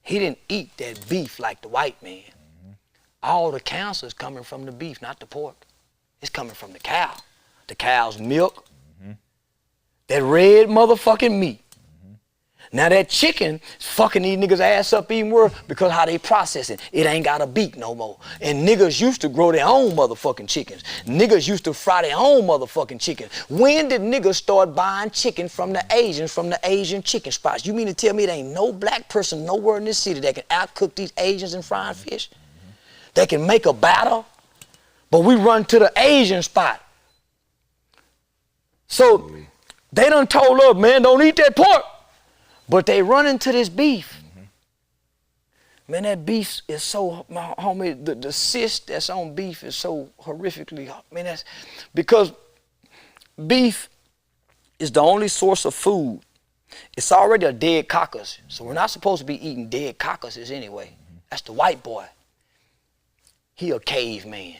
He didn't eat that beef like the white man. All the cancer is coming from the beef, not the pork. It's coming from the cow. The cow's milk, that red motherfucking meat. Now that chicken is fucking these niggas ass up even worse because how they process it. It ain't got a beak no more. And niggas used to grow their own motherfucking chickens. Niggas used to fry their own motherfucking chicken. When did niggas start buying chicken from the Asian chicken spots? You mean to tell me there ain't no black person nowhere in this city that can outcook these Asians in frying fish? That can make a batter? But we run to the Asian spot. So they done told us, man, don't eat that pork. But they run into this beef. Man, that beef is so, my homie, the cyst that's on beef is so horrifically, man, that's because beef is the only source of food It's already a dead carcass. So we're not supposed to be eating dead carcasses anyway. That's the white boy. He a caveman.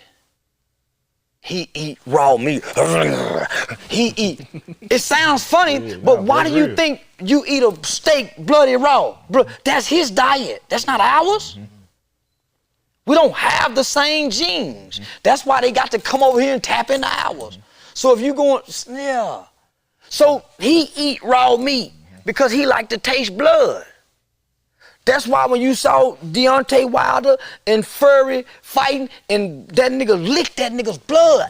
He eat raw meat. He eat. It sounds funny, but why do you think you eat a steak bloody raw? That's his diet. That's not ours. We don't have the same genes. That's why they got to come over here and tap into ours. So if you going, yeah. So he eat raw meat because he like to taste blood. That's why when you saw Deontay Wilder and Fury fighting and that nigga licked that nigga's blood.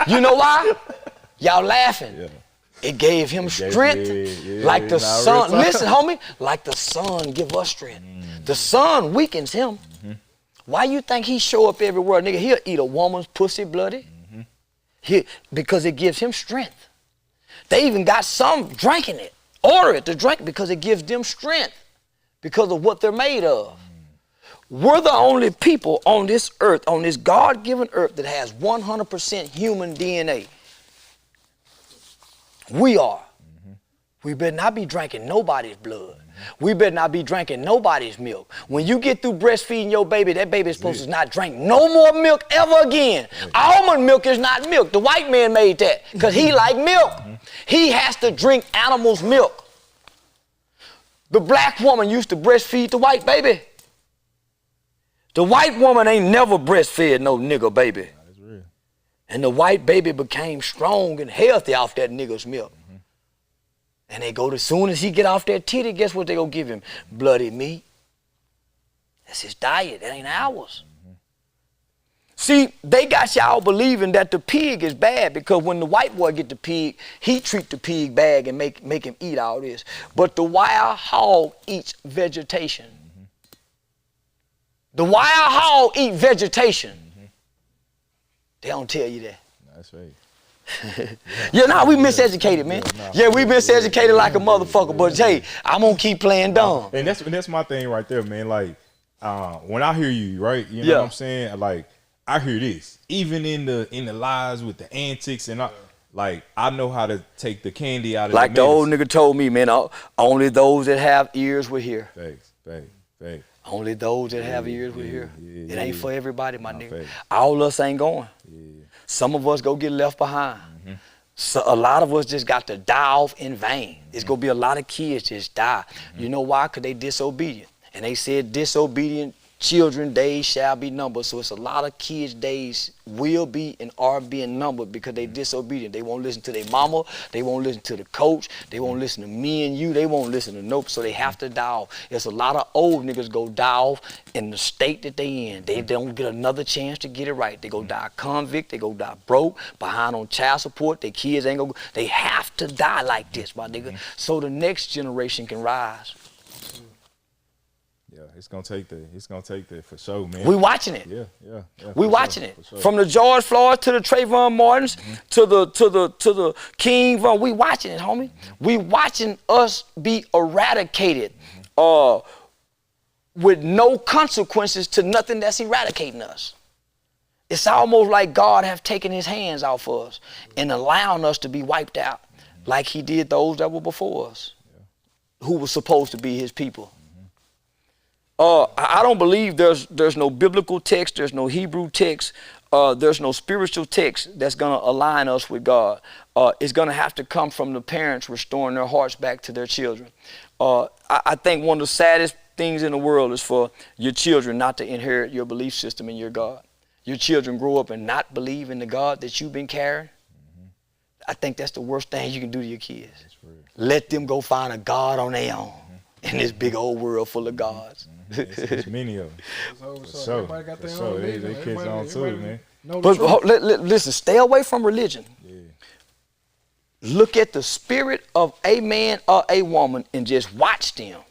You know why? Y'all laughing. Yeah. It gave him strength like the sun. Listen, homie, like the sun give us strength. The sun weakens him. Why you think he show up everywhere? Nigga, he'll eat a woman's pussy bloody. Because it gives him strength. They even got some drinking it. Order it to drink because it gives them strength because of what they're made of. We're the only people on this earth, on this God-given earth that has 100% human DNA. We are. We better not be drinking nobody's blood. We better not be drinking nobody's milk. When you get through breastfeeding your baby, that baby is supposed to not drink no more milk ever again. Almond milk is not milk. The white man made that because he like milk. He has to drink animal's milk. The black woman used to breastfeed the white baby. The white woman ain't never breastfed no nigger baby. That's real. And the white baby became strong and healthy off that nigger's milk. And they go to, soon as he get off that titty, guess what they gonna give him? Bloody meat. That's his diet, that ain't ours. See, they got y'all believing that the pig is bad because when the white boy get the pig, he treat the pig bad and make him eat all this. But the wild hog eats vegetation. The wild hog eat vegetation. They don't tell you that. That's right. Yeah, nah, we miseducated, man. Yeah, we miseducated like a motherfucker, but hey, I'm gonna keep playing dumb. And that's my thing right there, man. Like, when I hear you, right, you know what I'm saying? Like, I hear this. Even in the lives with the antics and like, I know how to take the candy out of like the old nigga told me, man, only those that have ears will hear. Thanks. Only those that have ears will hear. It ain't for everybody, my nigga. All of us ain't going. Some of us go get left behind. So a lot of us just got to die off in vain. It's gonna be a lot of kids just die. You know why? Because they disobedient. And they said disobedient children days shall be numbered. So it's a lot of kids days will be and are being numbered because they disobedient. They won't listen to their mama. They won't listen to the coach. They won't listen to me and you. They won't listen to nope. So they have to die off. There's a lot of old niggas go die off in the state that they in. They don't get another chance to get it right. They go die convict. They go die broke, behind on child support. Their kids ain't gonna. They have to die like this, my nigga. So the next generation can rise. Yeah, it's gonna take that for sure, man. We watching it. Yeah. We watching it. Sure. From the George Floyd to the Trayvon Martins to the King Von. We watching it, homie. We watching us be eradicated with no consequences to nothing that's eradicating us. It's almost like God have taken his hands off of us and allowing us to be wiped out like he did those that were before us who were supposed to be his people. I don't believe there's no biblical text, there's no Hebrew text, there's no spiritual text that's gonna align us with God. It's gonna have to come from the parents restoring their hearts back to their children. I think one of the saddest things in the world is for your children not to inherit your belief system in your God. Your children grow up and not believe in the God that you've been carrying. I think that's the worst thing you can do to your kids. Let them go find a God on their own in this big old world full of gods. It's many of them. So everybody got their own religion. They kids on too, man. But listen, stay away from religion. Look at the spirit of a man or a woman and just watch them.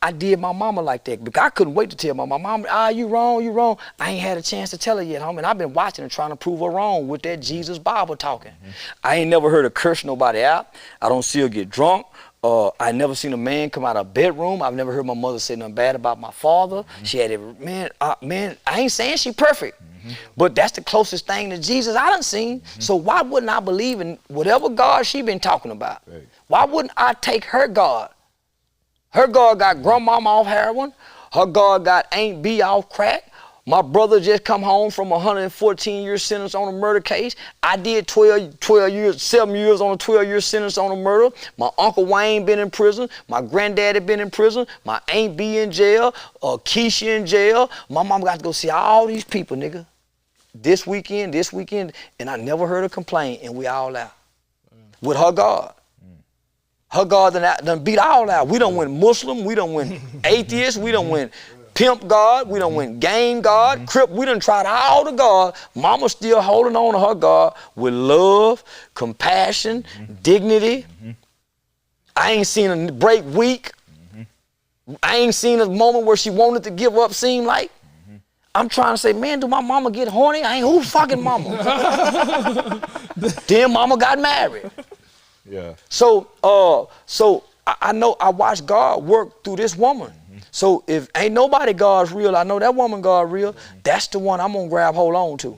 I did my mama like that because I couldn't wait to tell my mama, you wrong. I ain't had a chance to tell her yet, homie. And I've been watching and trying to prove her wrong with that Jesus Bible talking. I ain't never heard her curse nobody out. I don't see her get drunk. I never seen a man come out of a bedroom. I've never heard my mother say nothing bad about my father. She had it, man, I ain't saying she perfect. But that's the closest thing to Jesus I done seen. So why wouldn't I believe in whatever God she been talking about? Right. Why wouldn't I take her God? Her God got grandmama off heroin. Her God got Aunt B off crack. My brother just come home from a 114-year sentence on a murder case. I did 7 years on a 12-year sentence on a murder. My Uncle Wayne been in prison. My granddaddy been in prison. My Aunt B in jail. Keisha in jail. My mom got to go see all these people, nigga. This weekend, and I never heard her complain, and we all out. With her God. Her God done beat all out. We done went Muslim. We done went atheist. We done went pimp God, we done went gang God, Crip, we done tried all the God. Mama still holding on to her God with love, compassion, dignity. I ain't seen her break weak. I ain't seen a moment where she wanted to give up, seem like. I'm trying to say, man, do my mama get horny? I ain't who fucking mama. Then mama got married. Yeah. So I know I watched God work through this woman. So if ain't nobody God's real, I know that woman God real, that's the one I'm gonna grab hold on to.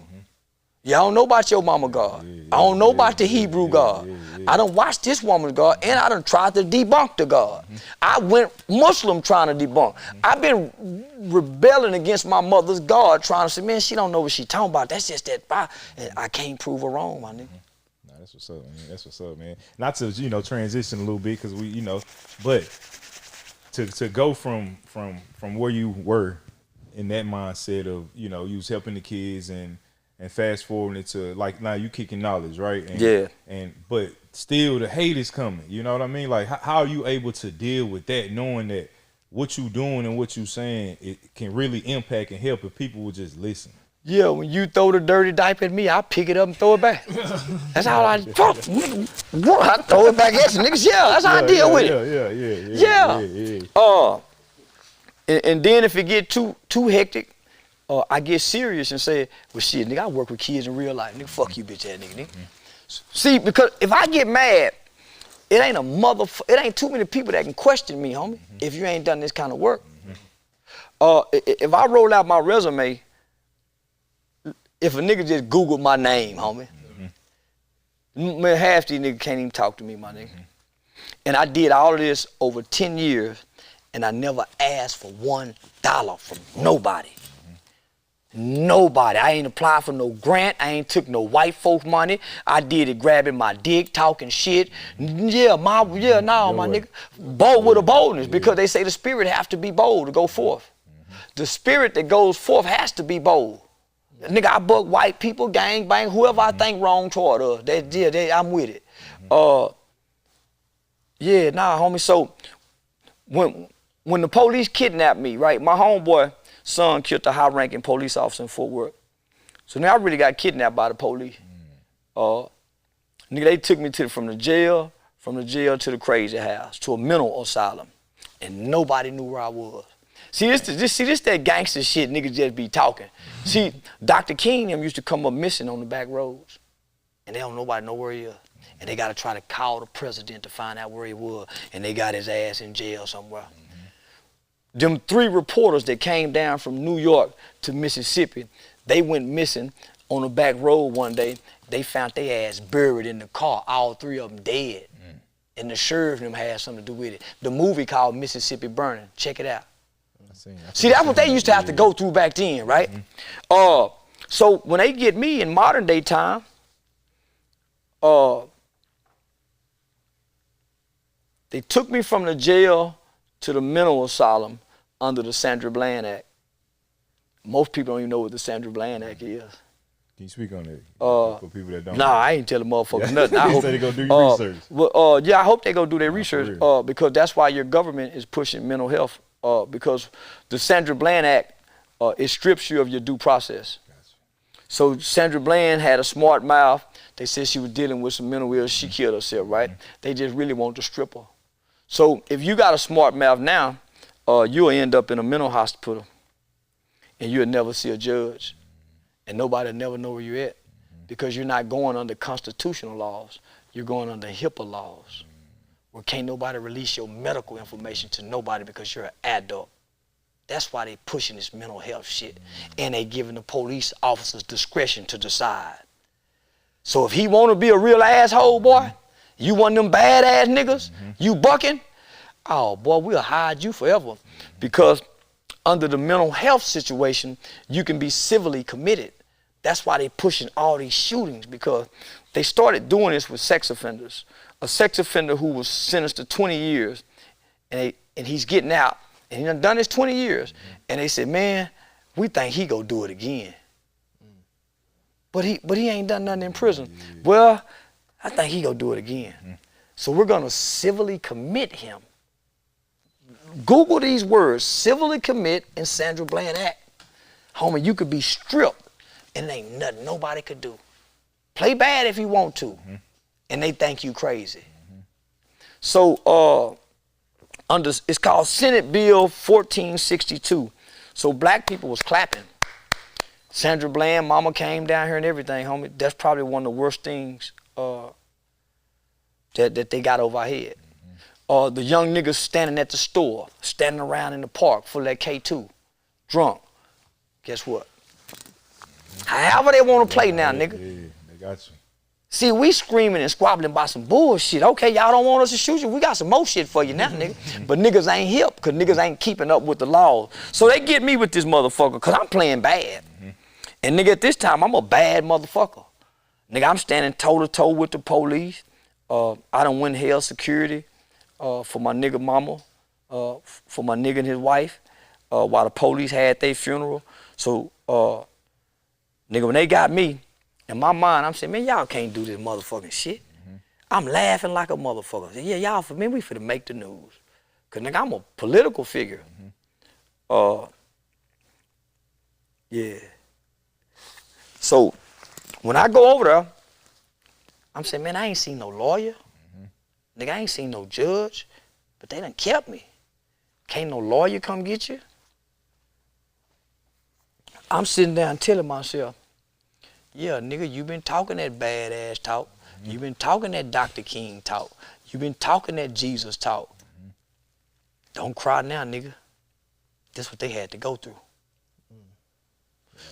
Yeah, I don't know about your mama God. I don't know about the Hebrew God. I done watched this woman God, and I done tried to debunk the God. I went Muslim trying to debunk. I've been rebelling against my mother's God, trying to say, man, she don't know what she talking about. That's just that. And I can't prove her wrong, my nigga. That's what's up, man. That's what's up, man. Not to, transition a little bit, because we, but to go from where you were in that mindset of, you was helping the kids and fast forwarding it to, like, now you kicking knowledge, right? And, yeah. But still the hate is coming, you know what I mean? Like, how are you able to deal with that, knowing that what you doing and what you saying, it can really impact and help if people will just listen? Yeah, when you throw the dirty diaper at me, I pick it up and throw it back. That's how I throw it back at you niggas. Yeah, that's how I deal with it. Yeah. And then if it get too hectic, I get serious and say, well, shit, nigga, I work with kids in real life. Nigga, fuck you, bitch ass nigga. See, because if I get mad, it ain't too many people that can question me, homie, if you ain't done this kind of work. If I roll out my resume, if a nigga just Googled my name, homie, man, half these niggas can't even talk to me, my nigga. And I did all of this over 10 years, and I never asked for $1 from nobody. Nobody. I ain't applied for no grant. I ain't took no white folks money. I did it grabbing my dick, talking shit. My nigga. Bold with a boldness, because they say the spirit have to be bold to go forth. The spirit that goes forth has to be bold. Nigga, I buck white people, gang bang, whoever I think wrong toward us. I'm with it. Homie. So when the police kidnapped me, right, my homeboy son killed a high-ranking police officer in Fort Worth. So now I really got kidnapped by the police. Nigga, they took me from the jail to the crazy house, to a mental asylum, and nobody knew where I was. See, this that gangster shit niggas just be talking. See, Dr. King them used to come up missing on the back roads, and they don't nobody know where he is. And they got to try to call the president to find out where he was, and they got his ass in jail somewhere. Them 3 reporters that came down from New York to Mississippi, they went missing on the back road one day. They found their ass buried in the car, all 3 of them dead. And the sheriff them had something to do with it. The movie called Mississippi Burning. Check it out. See, that's what they used to have to go through back then, right? So when they get me in modern day time, they took me from the jail to the mental asylum under the Sandra Bland Act. Most people don't even know what the Sandra Bland Act is. Can you speak on that for people that don't? Nah, I ain't telling motherfuckers nothing. I hope they go do your research. I hope they go do their research because that's why your government is pushing mental health. Because the Sandra Bland Act, it strips you of your due process. Gotcha. So Sandra Bland had a smart mouth. They said she was dealing with some mental illness. She killed herself, right? They just really want to strip her. So if you got a smart mouth now, you'll end up in a mental hospital, and you'll never see a judge, and nobody will never know where you're at, because you're not going under constitutional laws. You're going under HIPAA laws. Where can't nobody release your medical information to nobody because you're an adult. That's why they pushing this mental health shit. And they giving the police officers discretion to decide. So if he want to be a real asshole, boy, you one of them badass niggas, you bucking, oh, boy, we'll hide you forever. Because under the mental health situation, you can be civilly committed. That's why they pushing all these shootings, because they started doing this with sex offenders. A sex offender who was sentenced to 20 years, and he's getting out, and he done this 20 years, and they said, man, we think he go do it again. But he ain't done nothing in prison. Well, I think he go do it again. So we're gonna civilly commit him. Google these words, civilly commit and Sandra Bland Act. Homie, you could be stripped and ain't nothing nobody could do. Play bad if you want to, and they think you crazy. So it's called Senate Bill 1462. So black people was clapping. Sandra Bland, mama came down here and everything, homie. That's probably one of the worst things that they got over our head. The young niggas standing at the store, standing around in the park full of that K2, drunk. Guess what? However they want to play now, nigga. Yeah, they got you. See, we screaming and squabbling about some bullshit. Okay, y'all don't want us to shoot you. We got some more shit for you now, nigga. But niggas ain't hip, because niggas ain't keeping up with the laws. So they get me with this motherfucker, because I'm playing bad. And nigga, at this time, I'm a bad motherfucker. Nigga, I'm standing toe-to-toe with the police. I done win held security for my nigga mama, for my nigga and his wife, while the police had their funeral. So, nigga, when they got me, in my mind, I'm saying, man, y'all can't do this motherfucking shit. I'm laughing like a motherfucker. I said, yeah, y'all, man, we finna make the news. Cause nigga, I'm a political figure. Yeah. So, when I go over there, I'm saying, man, I ain't seen no lawyer. Nigga, I ain't seen no judge, but they done kept me. Can't no lawyer come get you? I'm sitting down telling myself, yeah, nigga, you been talking that badass talk. You been talking that Dr. King talk. You been talking that Jesus talk. Don't cry now, nigga. That's what they had to go through.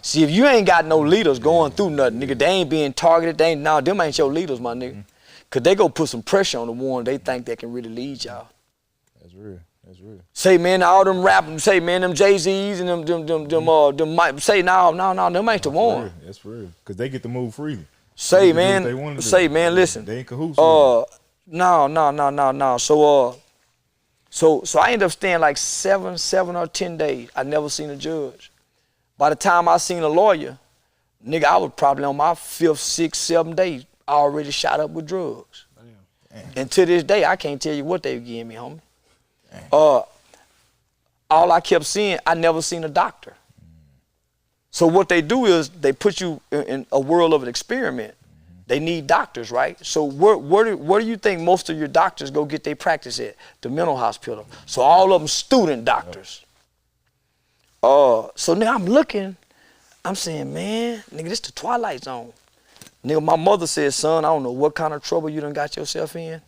See, if you ain't got no leaders going through nothing, nigga, they ain't being targeted, them ain't your leaders, my nigga. Cause they go put some pressure on the one they think they can really lead y'all. That's real. That's real. Say, man, all them rappers, say, man, them Jay-Z's and them say, no, them ain't the one. That's real. Cause they get to move freely. Say, man, listen. They ain't cahoots. No. So I ended up staying like 7 or 10 days. I never seen a judge. By the time I seen a lawyer, nigga, I was probably on my 5th, 6th, 7th day already shot up with drugs. Damn. And to this day, I can't tell you what they giving me, homie. All I kept seeing, I never seen a doctor. So what they do is they put you in a world of an experiment. They need doctors, right? So where do you think most of your doctors go get their practice at? The mental hospital. So all of them student doctors. So now I'm looking, I'm saying, man, nigga, this the Twilight Zone. Nigga, my mother said, son, I don't know what kind of trouble you done got yourself in,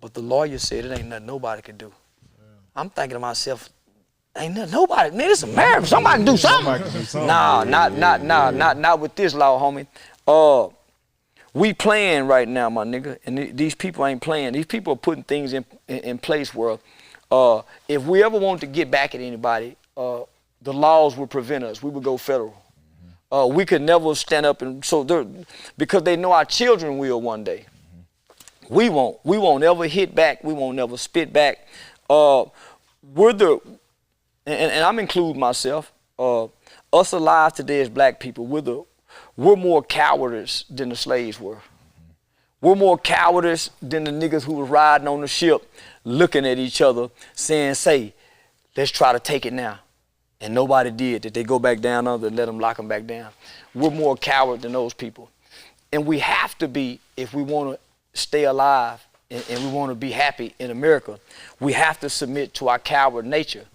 but the lawyer said it ain't nothing nobody could do. I'm thinking to myself, ain't nothing nobody, man, this America, somebody can do something. Nah, not with this law, homie. We playing right now, my nigga, and these people ain't playing. These people are putting things in place where if we ever want to get back at anybody, the laws would prevent us. We would go federal. We could never stand up and because they know our children will one day. We won't ever hit back. We won't ever spit back. And I'm including myself. Us alive today as black people, we're more cowardice than the slaves were. We're more cowardice than the niggas who was riding on the ship, looking at each other, saying, say, let's try to take it now. And nobody did. Did they go back down under and let them lock them back down? We're more coward than those people. And we have to be, if we want to stay alive and we want to be happy in America, we have to submit to our coward nature.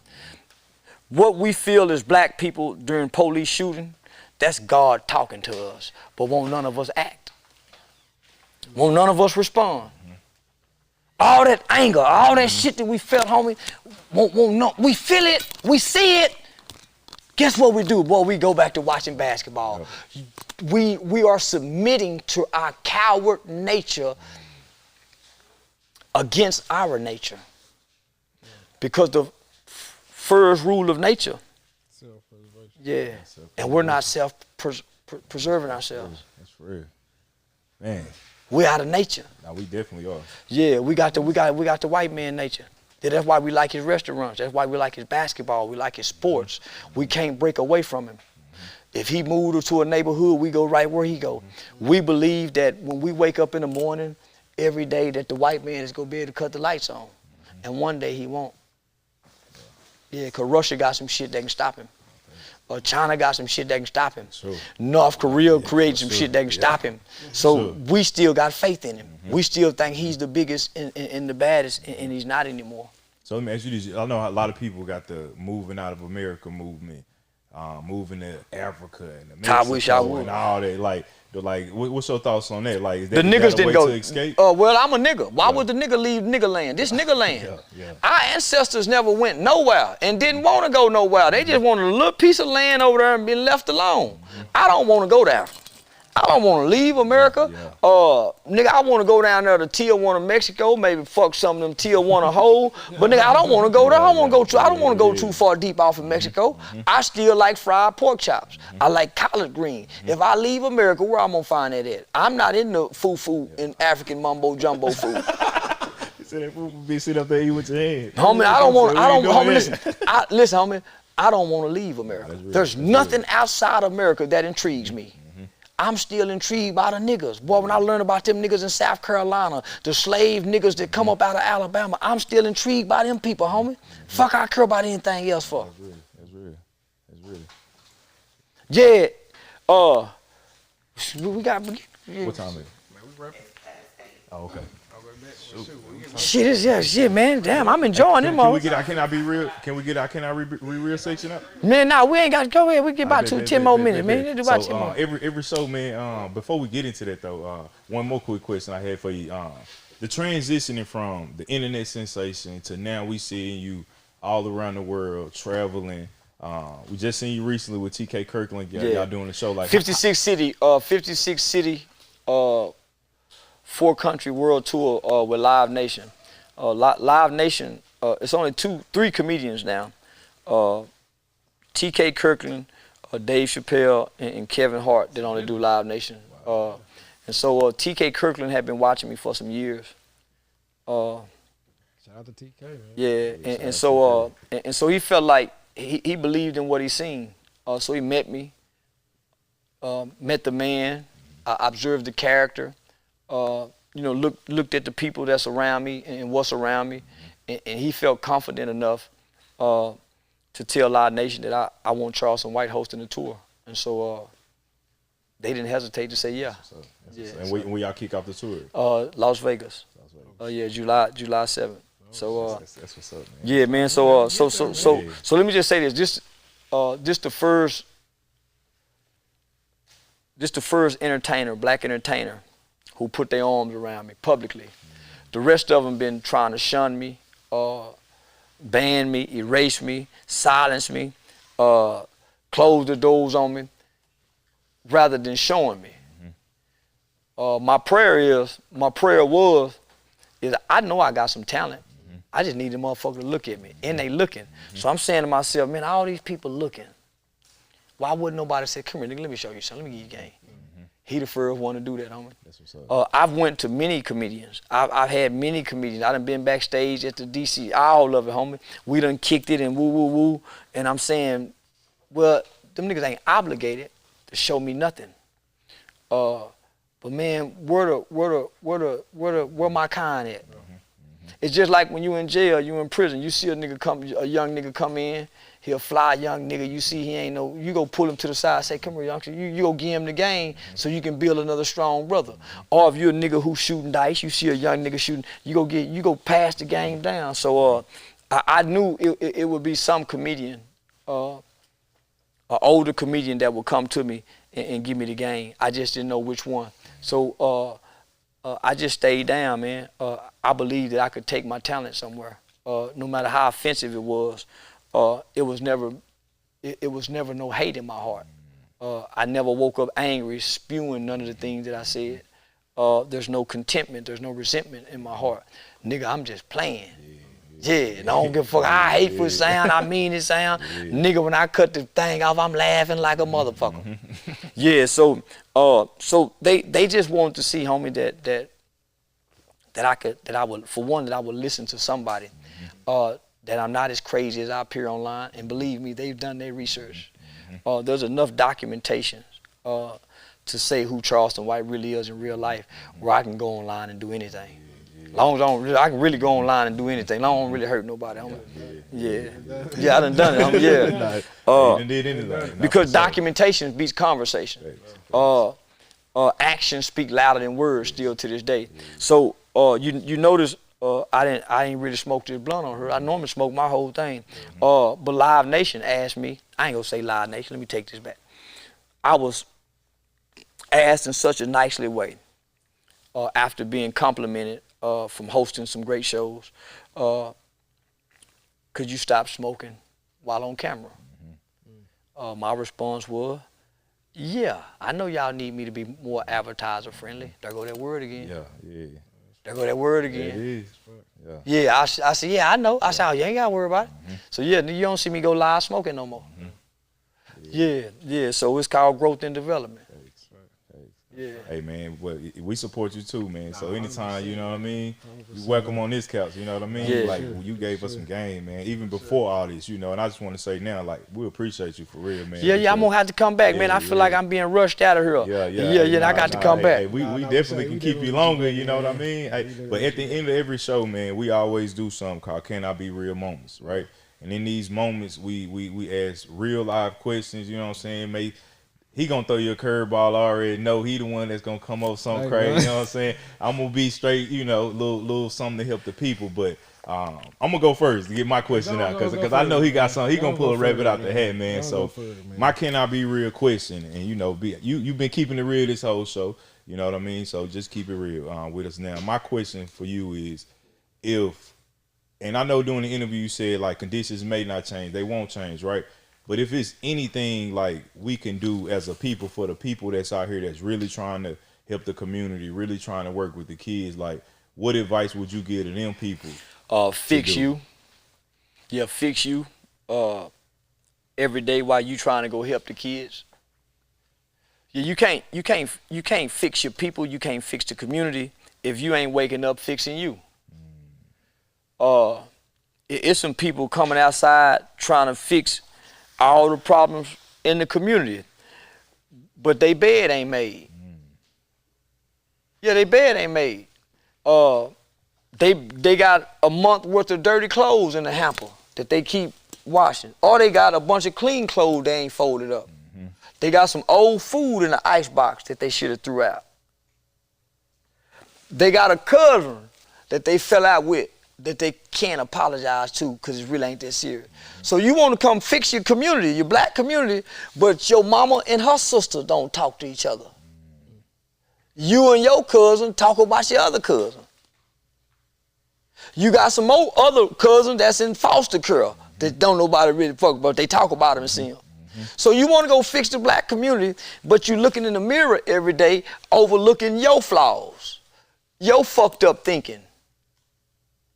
What we feel as black people during police shooting, that's God talking to us. But won't none of us act? Won't none of us respond? All that anger, all that shit that we felt, homie, we feel it, we see it, Guess what we do? Boy, we go back to watching basketball. We are submitting to our coward nature against our nature. Because the first rule of nature, yeah, and we're not self-preserving ourselves. That's for real. Man. We're out of nature. No, we definitely are. Yeah, we got the white man nature. Yeah, that's why we like his restaurants. That's why we like his basketball. We like his sports. We can't break away from him. If he moved to a neighborhood, we go right where he go. We believe that when we wake up in the morning, every day that the white man is going to be able to cut the lights on. And one day he won't. Yeah, because Russia got some shit that can stop him. Or China got some shit that can stop him. Sure. North Korea created some shit that can stop him. So we still got faith in him. We still think he's the biggest and the baddest, and he's not anymore. So let me ask you this. I know a lot of people got the moving out of America movement, moving to Africa and Mexico I wish I would. And all that. Like, what's your thoughts on that? Like, is that, the niggas is that a didn't way go. to escape? Well, I'm a nigga. Why would the nigga leave nigga land? This nigga land. Our ancestors never went nowhere and didn't want to go nowhere. They just wanted a little piece of land over there and be left alone. I don't want to go there. I don't want to leave America. Nigga, I want to go down there to Tijuana, Mexico, maybe fuck some of them Tijuana hoes. But nigga, I don't want to go there. I don't want to go too far deep off of Mexico. I still like fried pork chops. I like collard green. If I leave America, where I'm gonna find that at? I'm not in the foo and African mumbo jumbo food. You said that food be sit up there eat with your hand. Homie, listen, homie, I don't want to leave America. There's nothing outside America that intrigues me. I'm still intrigued by the niggas. Boy, when I learned about them niggas in South Carolina, the slave niggas that come up out of Alabama, I'm still intrigued by them people, homie. Fuck, I care about anything else for. That's real. Yeah, we got. What time is it? Oh, okay. Shit, man. Damn, I'm enjoying them. Can we get our Can I Be Real? Can we get our Can I Be Real section up? Man, nah, we ain't got to go ahead. We get about 10 more minutes, man. Let's do about 10 more. Every show, man, before we get into that, though, one more quick question I had for you. The transitioning from the internet sensation to now we seeing you all around the world, traveling. We just seen you recently with TK Kirkland. Y'all doing a show like 56 city, 4-country world tour with Live Nation. Live Nation, it's only 3 comedians now. TK Kirkland, Dave Chappelle, and Kevin Hart that only do Live Nation. And so TK Kirkland had been watching me for some years. Shout out to TK, man. Yeah, and so he felt like he believed in what he seen. So he met me, met the man, I observed the character. Looked at the people that's around me and what's around me, and he felt confident enough to tell Live Nation that I want Charleston White hosting the tour, and so they didn't hesitate to say yeah. And when y'all kick off the tour? Las Vegas. Yeah, July 7th. So that's what's up, man. Yeah, man. So let me just say this. This the first entertainer, black entertainer, who put their arms around me publicly. The rest of them been trying to shun me, ban me, erase me, silence me, close the doors on me, rather than showing me. My prayer was I know I got some talent. I just need the motherfucker to look at me, and they looking. So I'm saying to myself, man, all these people looking. Why wouldn't nobody say, come here, nigga, let me show you something, let me give you a game. He the first one to do that, homie. That's what's up. I've went to many comedians. I've had many comedians. I done been backstage at the DC, all of it, homie. We done kicked it and woo. And I'm saying, well, them niggas ain't obligated to show me nothing. But man, where my kind at? It's just like when you in jail, you in prison, you see a young nigga come in, he a fly young nigga, you see he ain't no, you go pull him to the side, say, come here, youngster, you go give him the game so you can build another strong brother. Or if you're a nigga who's shooting dice, you see a young nigga shooting, you go pass the game down. So I knew it would be some comedian, an older comedian that would come to me and give me the game. I just didn't know which one. So I just stayed down, man. I believed that I could take my talent somewhere, no matter how offensive it was. It was never it was never no hate in my heart. I never woke up angry, spewing none of the things that I said. There's no contentment, there's no resentment in my heart. Nigga, I'm just playing. Yeah, and I don't give a fuck how hateful it sound, I mean it sound. Nigga, when I cut the thing off, I'm laughing like a motherfucker. Yeah, so they just wanted to see, homie, that I would listen to somebody, that I'm not as crazy as I appear online, and believe me, they've done their research. There's enough documentation to say who Charleston White really is in real life, where I can go online and do anything. Long as I can really go online and do anything. Long as I don't really hurt nobody. Yeah, I done it. Yeah. You done did anything. Because documentation beats conversation. Actions speak louder than words still to this day. So you notice I ain't really smoked this blunt on her. I normally smoke my whole thing. But Live Nation asked me, I ain't gonna say Live Nation, let me take this back. I was asked in such a nicely way after being complimented from hosting some great shows, could you stop smoking while on camera? My response was, yeah, I know y'all need me to be more advertiser friendly. There go that word again. Yeah. There go that word again. It is. Yeah, I said, yeah, I know. I said, oh, you ain't got to worry about it. So yeah, you don't see me go live smoking no more. Yeah, so it's called growth and development. Yeah. Hey man, well, we support you too, man. So anytime, you know what I mean, you welcome on this couch, you know what I mean? Yeah. Like you gave us some game, man, even before all this, you know, and I just want to say now, like, we appreciate you for real, man. Yeah, I'm gonna have to come back, man. I feel like I'm being rushed out of here. Yeah, I got to come back. Hey, we definitely can keep you longer, you know what I mean? Hey, but at the end of every show, man, we always do something called Can I Be Real Moments, right? And in these moments, we ask real live questions, you know what I'm saying? He gonna throw you a curveball already. No, he the one that's gonna come up with something crazy. You know what I'm saying? I'm gonna be straight, you know, little something to help the people. But I'm gonna go first to get my question out because I know he got something. He gonna pull a rabbit out the hat, man. So my Can I Be Real question, and you know, you've been keeping it real this whole show. You know what I mean? So just keep it real with us now. My question for you is, and I know during the interview you said like conditions may not change, they won't change, right? But if it's anything like we can do as a people for the people that's out here that's really trying to help the community, really trying to work with the kids, like what advice would you give to them people? Fix you. Yeah, fix you. Every day while you trying to go help the kids. Yeah, you can't fix your people. You can't fix the community if you ain't waking up fixing you. It's some people coming outside trying to fix all the problems in the community, but they bed ain't made. Yeah, they bed ain't made. They got a month worth of dirty clothes in the hamper that they keep washing, or they got a bunch of clean clothes they ain't folded up. They got some old food in the icebox that they should have threw out. They got a cousin that they fell out with that they can't apologize to because it really ain't that serious. So you want to come fix your community, your black community, but your mama and her sister don't talk to each other. You and your cousin talk about your other cousin. You got some more other cousins that's in foster care that don't nobody really fuck about. They talk about them and see them. So you want to go fix the black community, but you looking in the mirror every day overlooking your flaws, your fucked up thinking,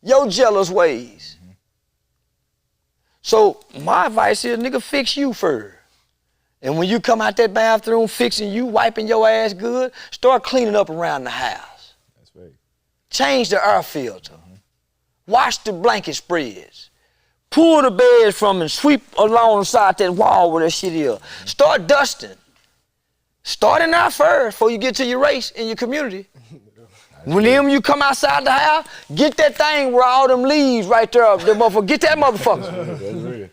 your jealous ways. So my advice is, nigga, fix you first. And when you come out that bathroom fixing you, wiping your ass good, start cleaning up around the house. That's right. Change the air filter. Wash the blanket spreads. Pull the beds from and sweep alongside that wall where that shit is. Start dusting. Start in there first before you get to your race in your community. When you come outside the house, get that thing where all them leaves right there, get that motherfucker.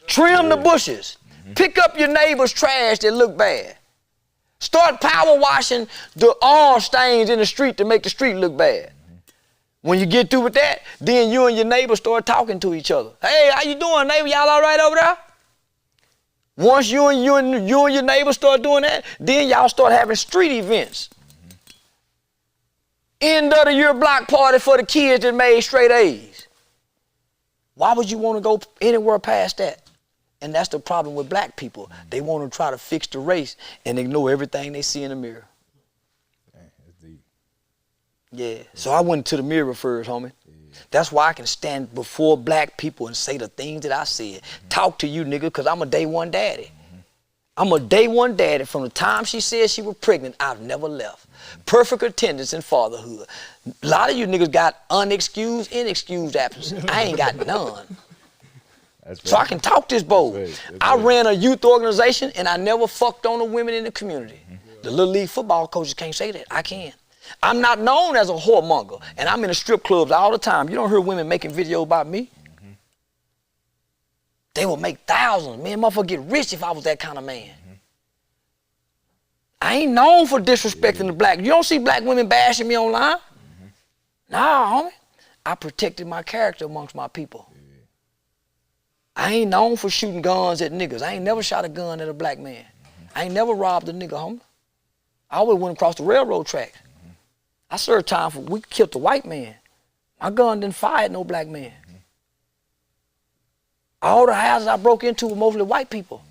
Trim the bushes. Pick up your neighbor's trash that look bad. Start power washing the orange stains in the street to make the street look bad. When you get through with that, then you and your neighbor start talking to each other. Hey, how you doing, neighbor? Y'all all right over there? Once you and your neighbor start doing that, then y'all start having street events. End of the year block party for the kids that made straight A's. Why would you want to go anywhere past that And that's the problem with black people. They want to try to fix the race and ignore everything they see in the mirror. Dang, that's deep. Yeah, so I went to the mirror first, homie. That's why I can stand before black people and say the things that I said. Talk to you, nigga, because I'm a day one daddy. I'm a day one daddy. From the time she said she was pregnant, I've never left. Perfect attendance in fatherhood. A lot of you niggas got unexcused, inexcused absences. I ain't got none. So I can talk this bold. I ran a youth organization and I never fucked on the women in the community. The Little League football coaches can't say that. I can. I'm not known as a whoremonger, and I'm in the strip clubs all the time. You don't hear women making videos about me. They will make thousands. Man, motherfucker get rich if I was that kind of man. I ain't known for disrespecting the black. You don't see black women bashing me online? Nah, homie. I protected my character amongst my people. I ain't known for shooting guns at niggas. I ain't never shot a gun at a black man. I ain't never robbed a nigga, homie. I always went across the railroad track. I served time for, we killed a white man. My gun didn't fire at no black man. All the houses I broke into were mostly white people.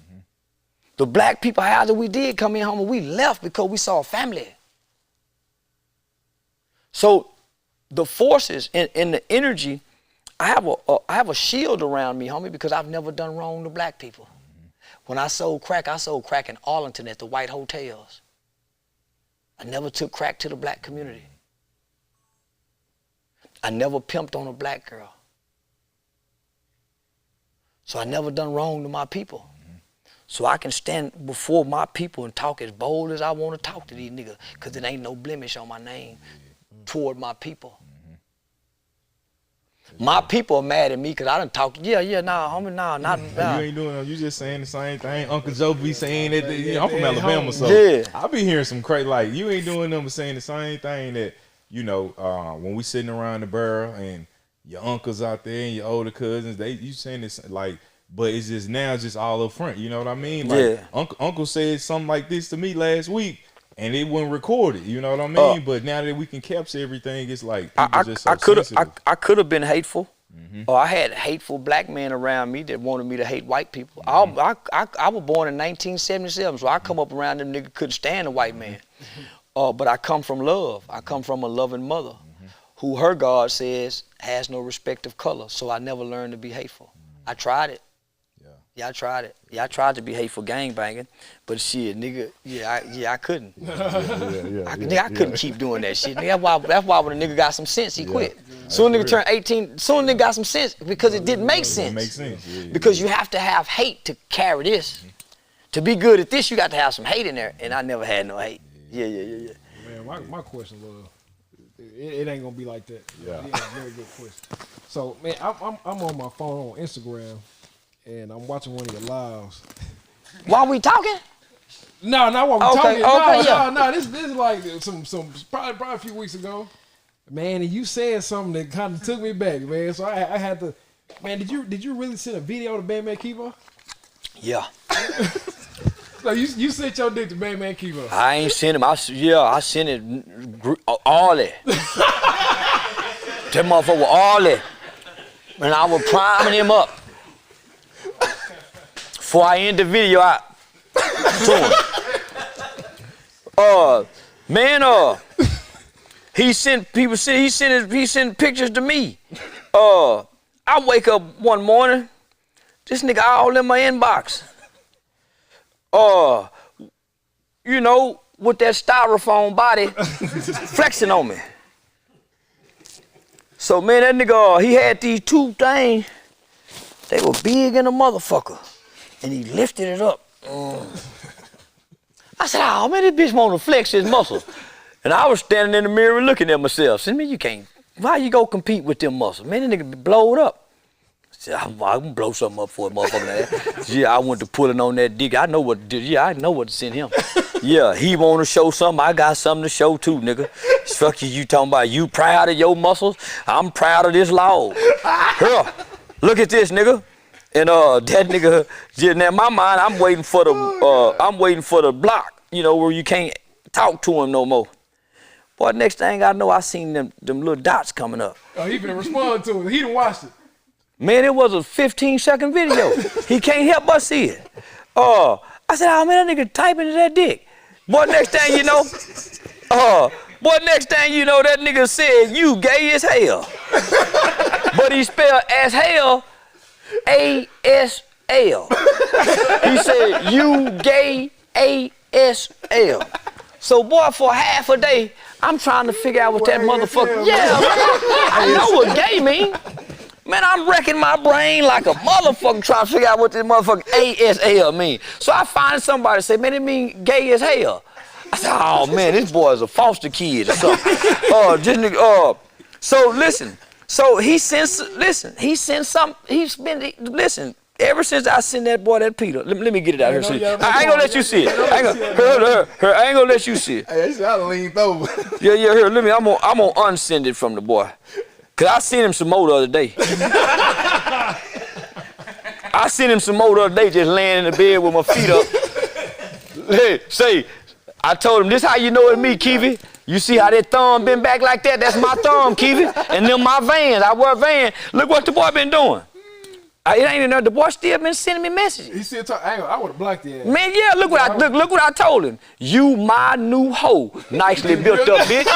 The black people houses we did come in, homie, we left because we saw a family. So the forces and the energy, I have a shield around me, homie, because I've never done wrong to black people. When I sold crack in Arlington at the white hotels. I never took crack to the black community. I never pimped on a black girl. So I never done wrong to my people. So I can stand before my people and talk as bold as I want to talk to these niggas, because it ain't no blemish on my name toward my people. My people are mad at me because I done talked, nah, homie, nah. You ain't doing it. You just saying the same thing. Uncle Joe be saying that. I'm from Alabama, so I be hearing some crazy, like, you ain't doing them but saying the same thing that, you know, when we sitting around the barrel and your uncles out there and your older cousins, you saying this, like, but it's just now just all up front, you know what I mean? Like, Uncle said something like this to me last week, and it wasn't recorded, you know what I mean? But now that we can capture everything, it's like people just so sensitive. I could have been hateful. Or I had hateful black men around me that wanted me to hate white people. I was born in 1977, so I come up around them niggas couldn't stand a white man. But I come from love. I come from a loving mother who her God says has no respect of color, so I never learned to be hateful. I tried it. Yeah, I tried it. Yeah, I tried to be hateful gangbanging, but shit, nigga, I couldn't. I couldn't keep doing that shit. Nigga, that's why when a nigga got some sense, he quit. Soon nigga turned 18, soon nigga got some sense because it didn't make sense. It makes sense. Because you have to have hate to carry this. To be good at this, you got to have some hate in there, and I never had no hate. Yeah. Man, my question was, it ain't gonna be like that. Yeah. Very good question. So, man, I'm on my phone on Instagram, and I'm watching one of your lives. While we talking? No, not while we talking. No, this is like some probably a few weeks ago. Man, and you said something that kind of took me back, man. So I had to, man, did you really send a video to Bang Man Keeper? Yeah. So you sent your dick to Bang Man Keeper? I ain't sent him. I sent it all that. That motherfucker was all that. And I was priming him up. Before I end the video out to him. He sent pictures to me. I wake up one morning, this nigga all in my inbox. You know, with that styrofoam body flexing on me. So man, that nigga, he had these two things. They were big in a motherfucker. And he lifted it up. I said, oh man, this bitch wanna flex his muscle. And I was standing in the mirror looking at myself. I said, man, you can't, why you go compete with them muscles? Man, that nigga be blowed up. I said, I'm gonna blow something up for a motherfucker like that. Yeah, I went to pulling on that dick. I know what to send him. Yeah, he wanna show something, I got something to show too, nigga. Fuck you talking about you proud of your muscles? I'm proud of this log. Here, look at this, nigga. And that nigga, now in my mind, I'm waiting for the block, you know, where you can't talk to him no more. Boy, next thing I know, I seen them little dots coming up. Oh, he finna respond to it. He done watched it. Man, it was a 15-second video. He can't help but see it. I said, oh man, that nigga typing to that dick. Boy, next thing you know, that nigga said, you gay as hell. But he spelled as hell, A-S-L. He said, you gay, A-S-L. So boy, for half a day, I'm trying to figure out what that motherfucker, I know what gay mean. Man, I'm wrecking my brain like a motherfucker trying to figure out what this motherfucker A-S-L mean. So I find somebody say, man, it mean gay as hell. I said, oh man, this boy is a foster kid or something. So listen, so he's been, listen, ever since I sent that boy that Peter, let me get it out here. So I ain't gonna let you see it. I ain't gonna let you see it. Hey, that's how I leaned over. Yeah, here, let me, I'm gonna unsend it from the boy. Cause I sent him some more the other day. I sent him some more the other day just laying in the bed with my feet up. Hey, say, I told him, this how you know it's me, Keevy. You see how that thumb been back like that? That's my thumb, Keevy. And them my Vans, I wear Vans. Look what the boy been doing. It ain't enough. The boy still been sending me messages. He still talking. I would have blocked the ass. Man, yeah, look what I told him. You my new hoe, nicely built up bitch.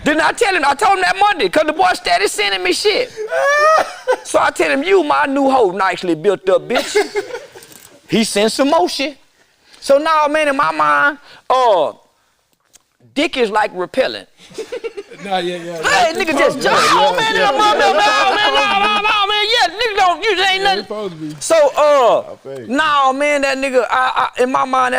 Didn't I tell him? I told him that Monday, cause the boy steady sending me shit. So I tell him, you my new hoe, nicely built up bitch. He sent some more shit. So now, man, in my mind, dick is like repellent. Nah, yeah. Hey, nigga just jump. Oh, man, no, man, yeah, nigga don't, you ain't nothing. So, no, man, that nigga, in my mind,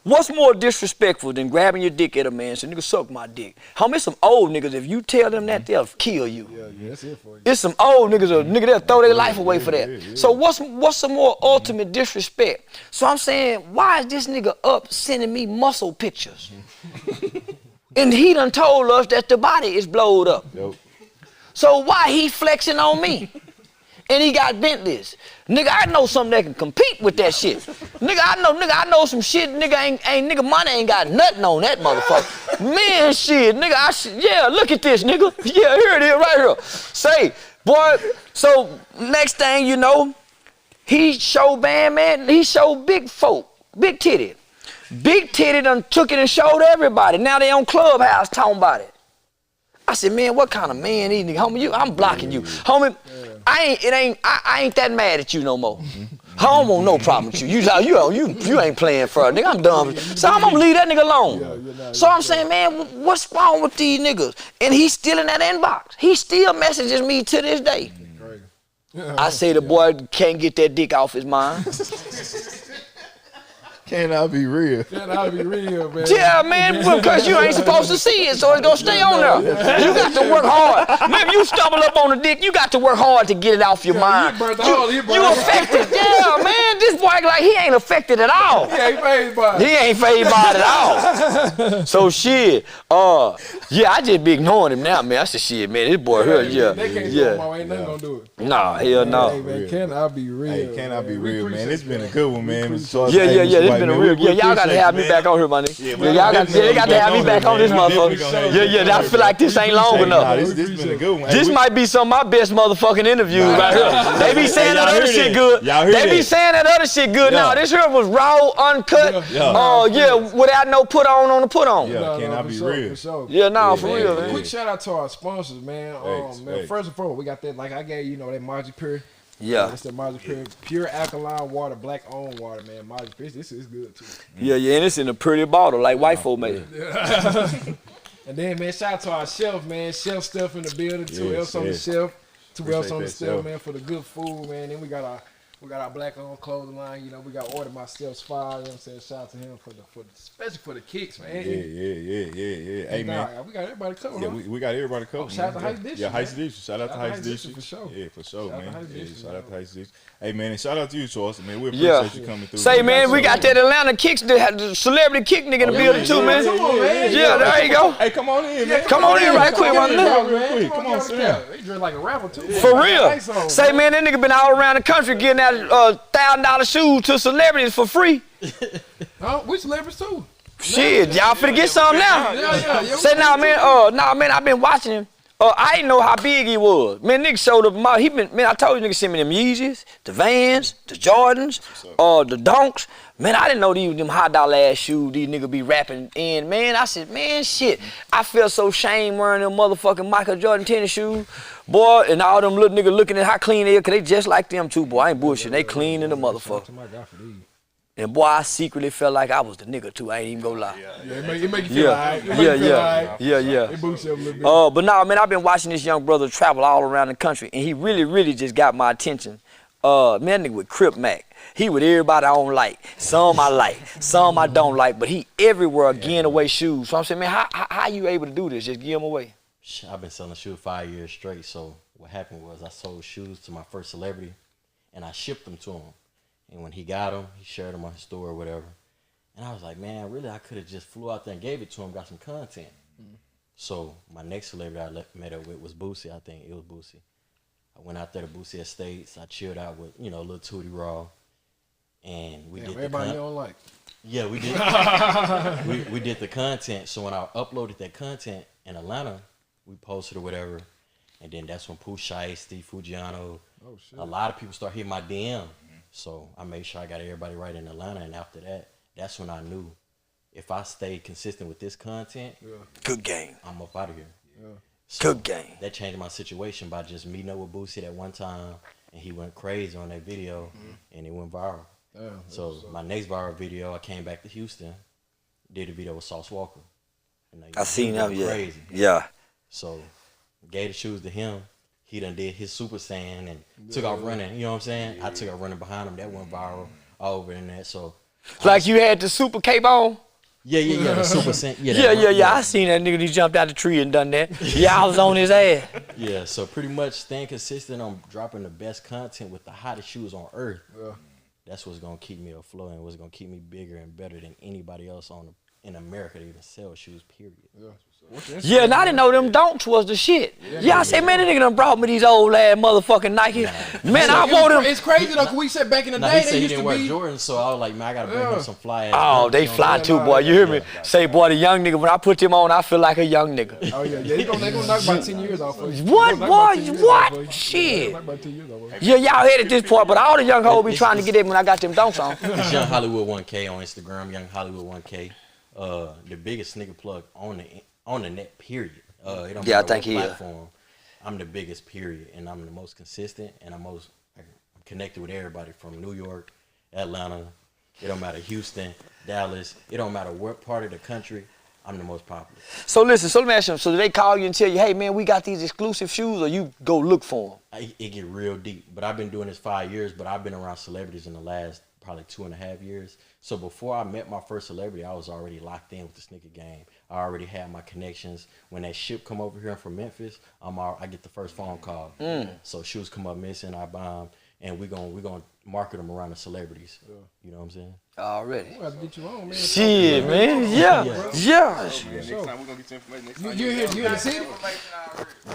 what's more disrespectful than grabbing your dick at a man? So, nigga, suck my dick. Homie, some old niggas, if you tell them that, they'll kill you. Yeah, that's it for you. It's some old niggas, they'll throw their life away for that. So, what's some more ultimate disrespect? So, I'm saying, why is this nigga up sending me muscle pictures? And he done told us that the body is blowed up. Yep. So why he flexing on me? And he got Bentleys. Nigga, I know something that can compete with that shit. Nigga, I know some shit, nigga, money ain't got nothing on that motherfucker. Man, shit, nigga, yeah, look at this, nigga. Yeah, here it is, right here. Say, boy, so next thing you know, he show big folk, big titty. Big Titty done took it and showed everybody. Now they on Clubhouse talking about it. I said, man, what kind of man these niggas? Homie, I'm blocking you. Homie, I ain't that mad at you no more. I don't want no problem with you. You ain't playing for a nigga. I'm done. So I'm gonna leave that nigga alone. So I'm saying, man, what's wrong with these niggas? And he's still in that inbox. He still messages me to this day. I say the boy can't get that dick off his mind. Can I be real? Can I be real, man? Yeah, man, because you ain't supposed to see it, so it's gonna stay on there. You got to work hard. Maybe you stumble up on the dick, you got to work hard to get it off your mind. You affected. Yeah, man, this boy like he ain't affected at all. He ain't fazed by it. He ain't fazed by it at all. So shit, yeah, I just be ignoring him now, man. I said, shit, man, this boy here, They can't do it, ain't nothing gonna do it. Nah, hell no. Hey, man, can I be real? Hey, can I be real, man? It's been a good one, man. Yeah, been a real, y'all gotta have me back on here, my nigga. They got to have me back on this motherfucker. Yeah, I feel like this ain't long enough. This been a good one. This might be some of my best motherfucking interviews right here. They be saying that other shit good. They be saying that other shit good. Now this here was raw, uncut. Without no put on the put on. Yeah, can I be real? Yeah, nah, for real, man. Quick shout out to our sponsors, man. Man, first and foremost, we got that, like I gave you, that Margie Pure. Yeah. It's the Margie Pure alkaline water, black owned water, man. Margie Pure, this is good too. Yeah, and it's in a pretty bottle, like white folk made it. And then, man, shout out to our chef, man. Chef stuff in the building, 2 else on the shelf, 2 else on the shelf, man, for the good food, man. Then we got our black owned clothing line, we got Order My Steps Fire, you know what I'm saying? Shout out to him especially for the kicks, man. Yeah. Hey, man. We got everybody covered. Yeah, we got everybody covered. Shout out to Heist Dish. Yeah, Heist Dish. Shout out to Heist Dish. For sure. Yeah, for sure, man. Shout out to Heist Dish. Hey, man, and shout out to you, Charleston, man. We appreciate you coming through. Say, man, we got that Atlanta kicks, the celebrity kick nigga in the building too, man. Yeah, there you go. Hey, come on in, man. Come on in right quick, my nigga. Come on, sit down. They drink like a rapper too. For real. Say, man, that nigga been all around the country getting out $1,000 shoes to celebrities for free. We celebrities too. Shit, y'all finna get some now. Yeah. Say, man, I've been watching him. I didn't know how big he was. Man, nigga showed up. Man, I told you niggas send me them Yeezys, the Vans, the Jordans, the Dunks. Man, I didn't know these them high dollar ass shoes these niggas be rapping in. Man, I said, man, shit. I felt so shame wearing them motherfucking Michael Jordan tennis shoes, boy. And all them little niggas looking at how clean they are, cause they just like them too, boy. I ain't bullshit. They clean in the motherfucker. And boy, I secretly felt like I was the nigga too. I ain't even gonna lie. Yeah, it make you feel alright. Yeah. It boosts you up a little bit. But nah, man, I've been watching this young brother travel all around the country, and he really just got my attention. Man, that nigga with Crip Mac. He with everybody I don't like. Some I like, some I don't like, but he everywhere giving away shoes. So I'm saying, man, how you able to do this? Just give them away. I've been selling shoes 5 years straight. So what happened was I sold shoes to my first celebrity, and I shipped them to him. And when he got them, he shared them on his store or whatever. And I was like, man, really, I could have just flew out there and gave it to him, got some content. So my next celebrity I met up with was Boosie. I think it was Boosie. I went out there to Boosie Estates. I chilled out with, Lil Tootie Raw. And we did everybody you don't like. Yeah, we did. we did the content. So when I uploaded that content in Atlanta, we posted or whatever. And then that's when Pooh Shiesty, Fujiano, a lot of people start hitting my DM. So I made sure I got everybody right in Atlanta, and after that, that's when I knew if I stayed consistent with this content, good game. I'm up out of here. So good game. That changed my situation by just meeting up with Boosie at one time, and he went crazy on that video, and it went viral. So my next viral video, I came back to Houston, did a video with Sauce Walker. And I seen him, crazy. Yeah. So gave the shoes to him. He done did his Super Saiyan and took off running. You know what I'm saying? I took off running behind him. That went viral all over the internet. So, like you had the super cape on? Yeah. The Super Saiyan. Yeah. I seen that nigga. He jumped out the tree and done that. Yeah, I was on his ass. Yeah. So pretty much staying consistent on dropping the best content with the hottest shoes on earth. That's what's gonna keep me afloat and what's gonna keep me bigger and better than anybody else in America to even sell shoes. Period. Yeah, and I didn't know them Dunks was the shit. Yeah, I said, man, that nigga done brought me these old ass motherfucking Nikes. Man, I wore them. It's crazy though, 'cause we said back in the day he said they he used didn't to wear be Jordans, so I was like, man, I gotta bring him some fly ass. Oh, they fly too, boy. You hear me? Say, boy, the young nigga, when I put them on, I feel like a young nigga. Oh yeah, they gonna knock about 10 years off of you. What, boy? What? Shit. Yeah, y'all hit at this point, but all the young hoes be trying to get it when I got them Dunks on. It's Young Hollywood 1K on Instagram, Young Hollywood 1K. The biggest nigga plug on the net, period. It don't matter I think what he platform. I'm the biggest, period, and I'm the most consistent, and I'm connected with everybody from New York, Atlanta. It don't matter Houston, Dallas. It don't matter what part of the country. I'm the most popular. So listen, so let me ask you, so do they call you and tell you, hey man, we got these exclusive shoes, or you go look for them? It get real deep, but I've been doing this 5 years, but I've been around celebrities in the last probably 2.5 years. So before I met my first celebrity, I was already locked in with the sneaker game. I already had my connections. When that ship come over here from Memphis, I get the first phone call. So shoes come up missing, I buy them, and we gonna market them around the celebrities. You know what I'm saying? Already. We'll have to get you on, man. Shit, man. Yeah. Next time we're gonna get you information. Next time You in the city?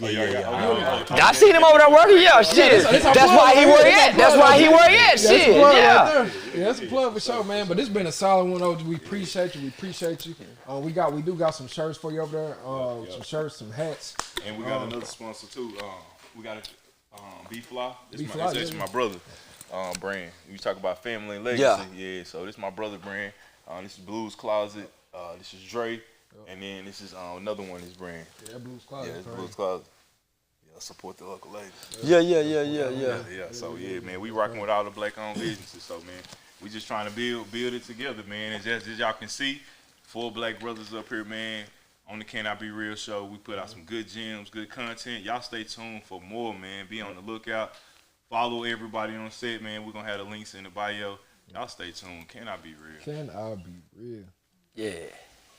Yeah. I seen him over there working. Yeah, shit. That's why he where he at. That's why he where he at. Shit. Yeah. Yeah, that's a plug for sure, man. But it's been a solid one, OG. We appreciate you. We do got some shirts for you over there. Some shirts, some hats. And we got another sponsor too. We got B-Fly. It's actually my brother brand. You talk about family and legacy. Yeah. So this is my brother brand. This is Blues Closet. This is Dre. And then this is another one. His brand. Yeah, Blues Closet. Yeah, it's Blues Closet. Yeah, support the local ladies. Yeah. So yeah, man, we rocking with all the black-owned businesses. So man, we just trying to build it together, man. And just as y'all can see, 4 black brothers up here, man. On the Can I Be Real show, we put out some good gems, good content. Y'all stay tuned for more, man. Be on the lookout. Follow everybody on set, man. We're gonna have the links in the bio. Y'all stay tuned. Can I Be Real? Can I Be Real?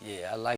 Yeah, I like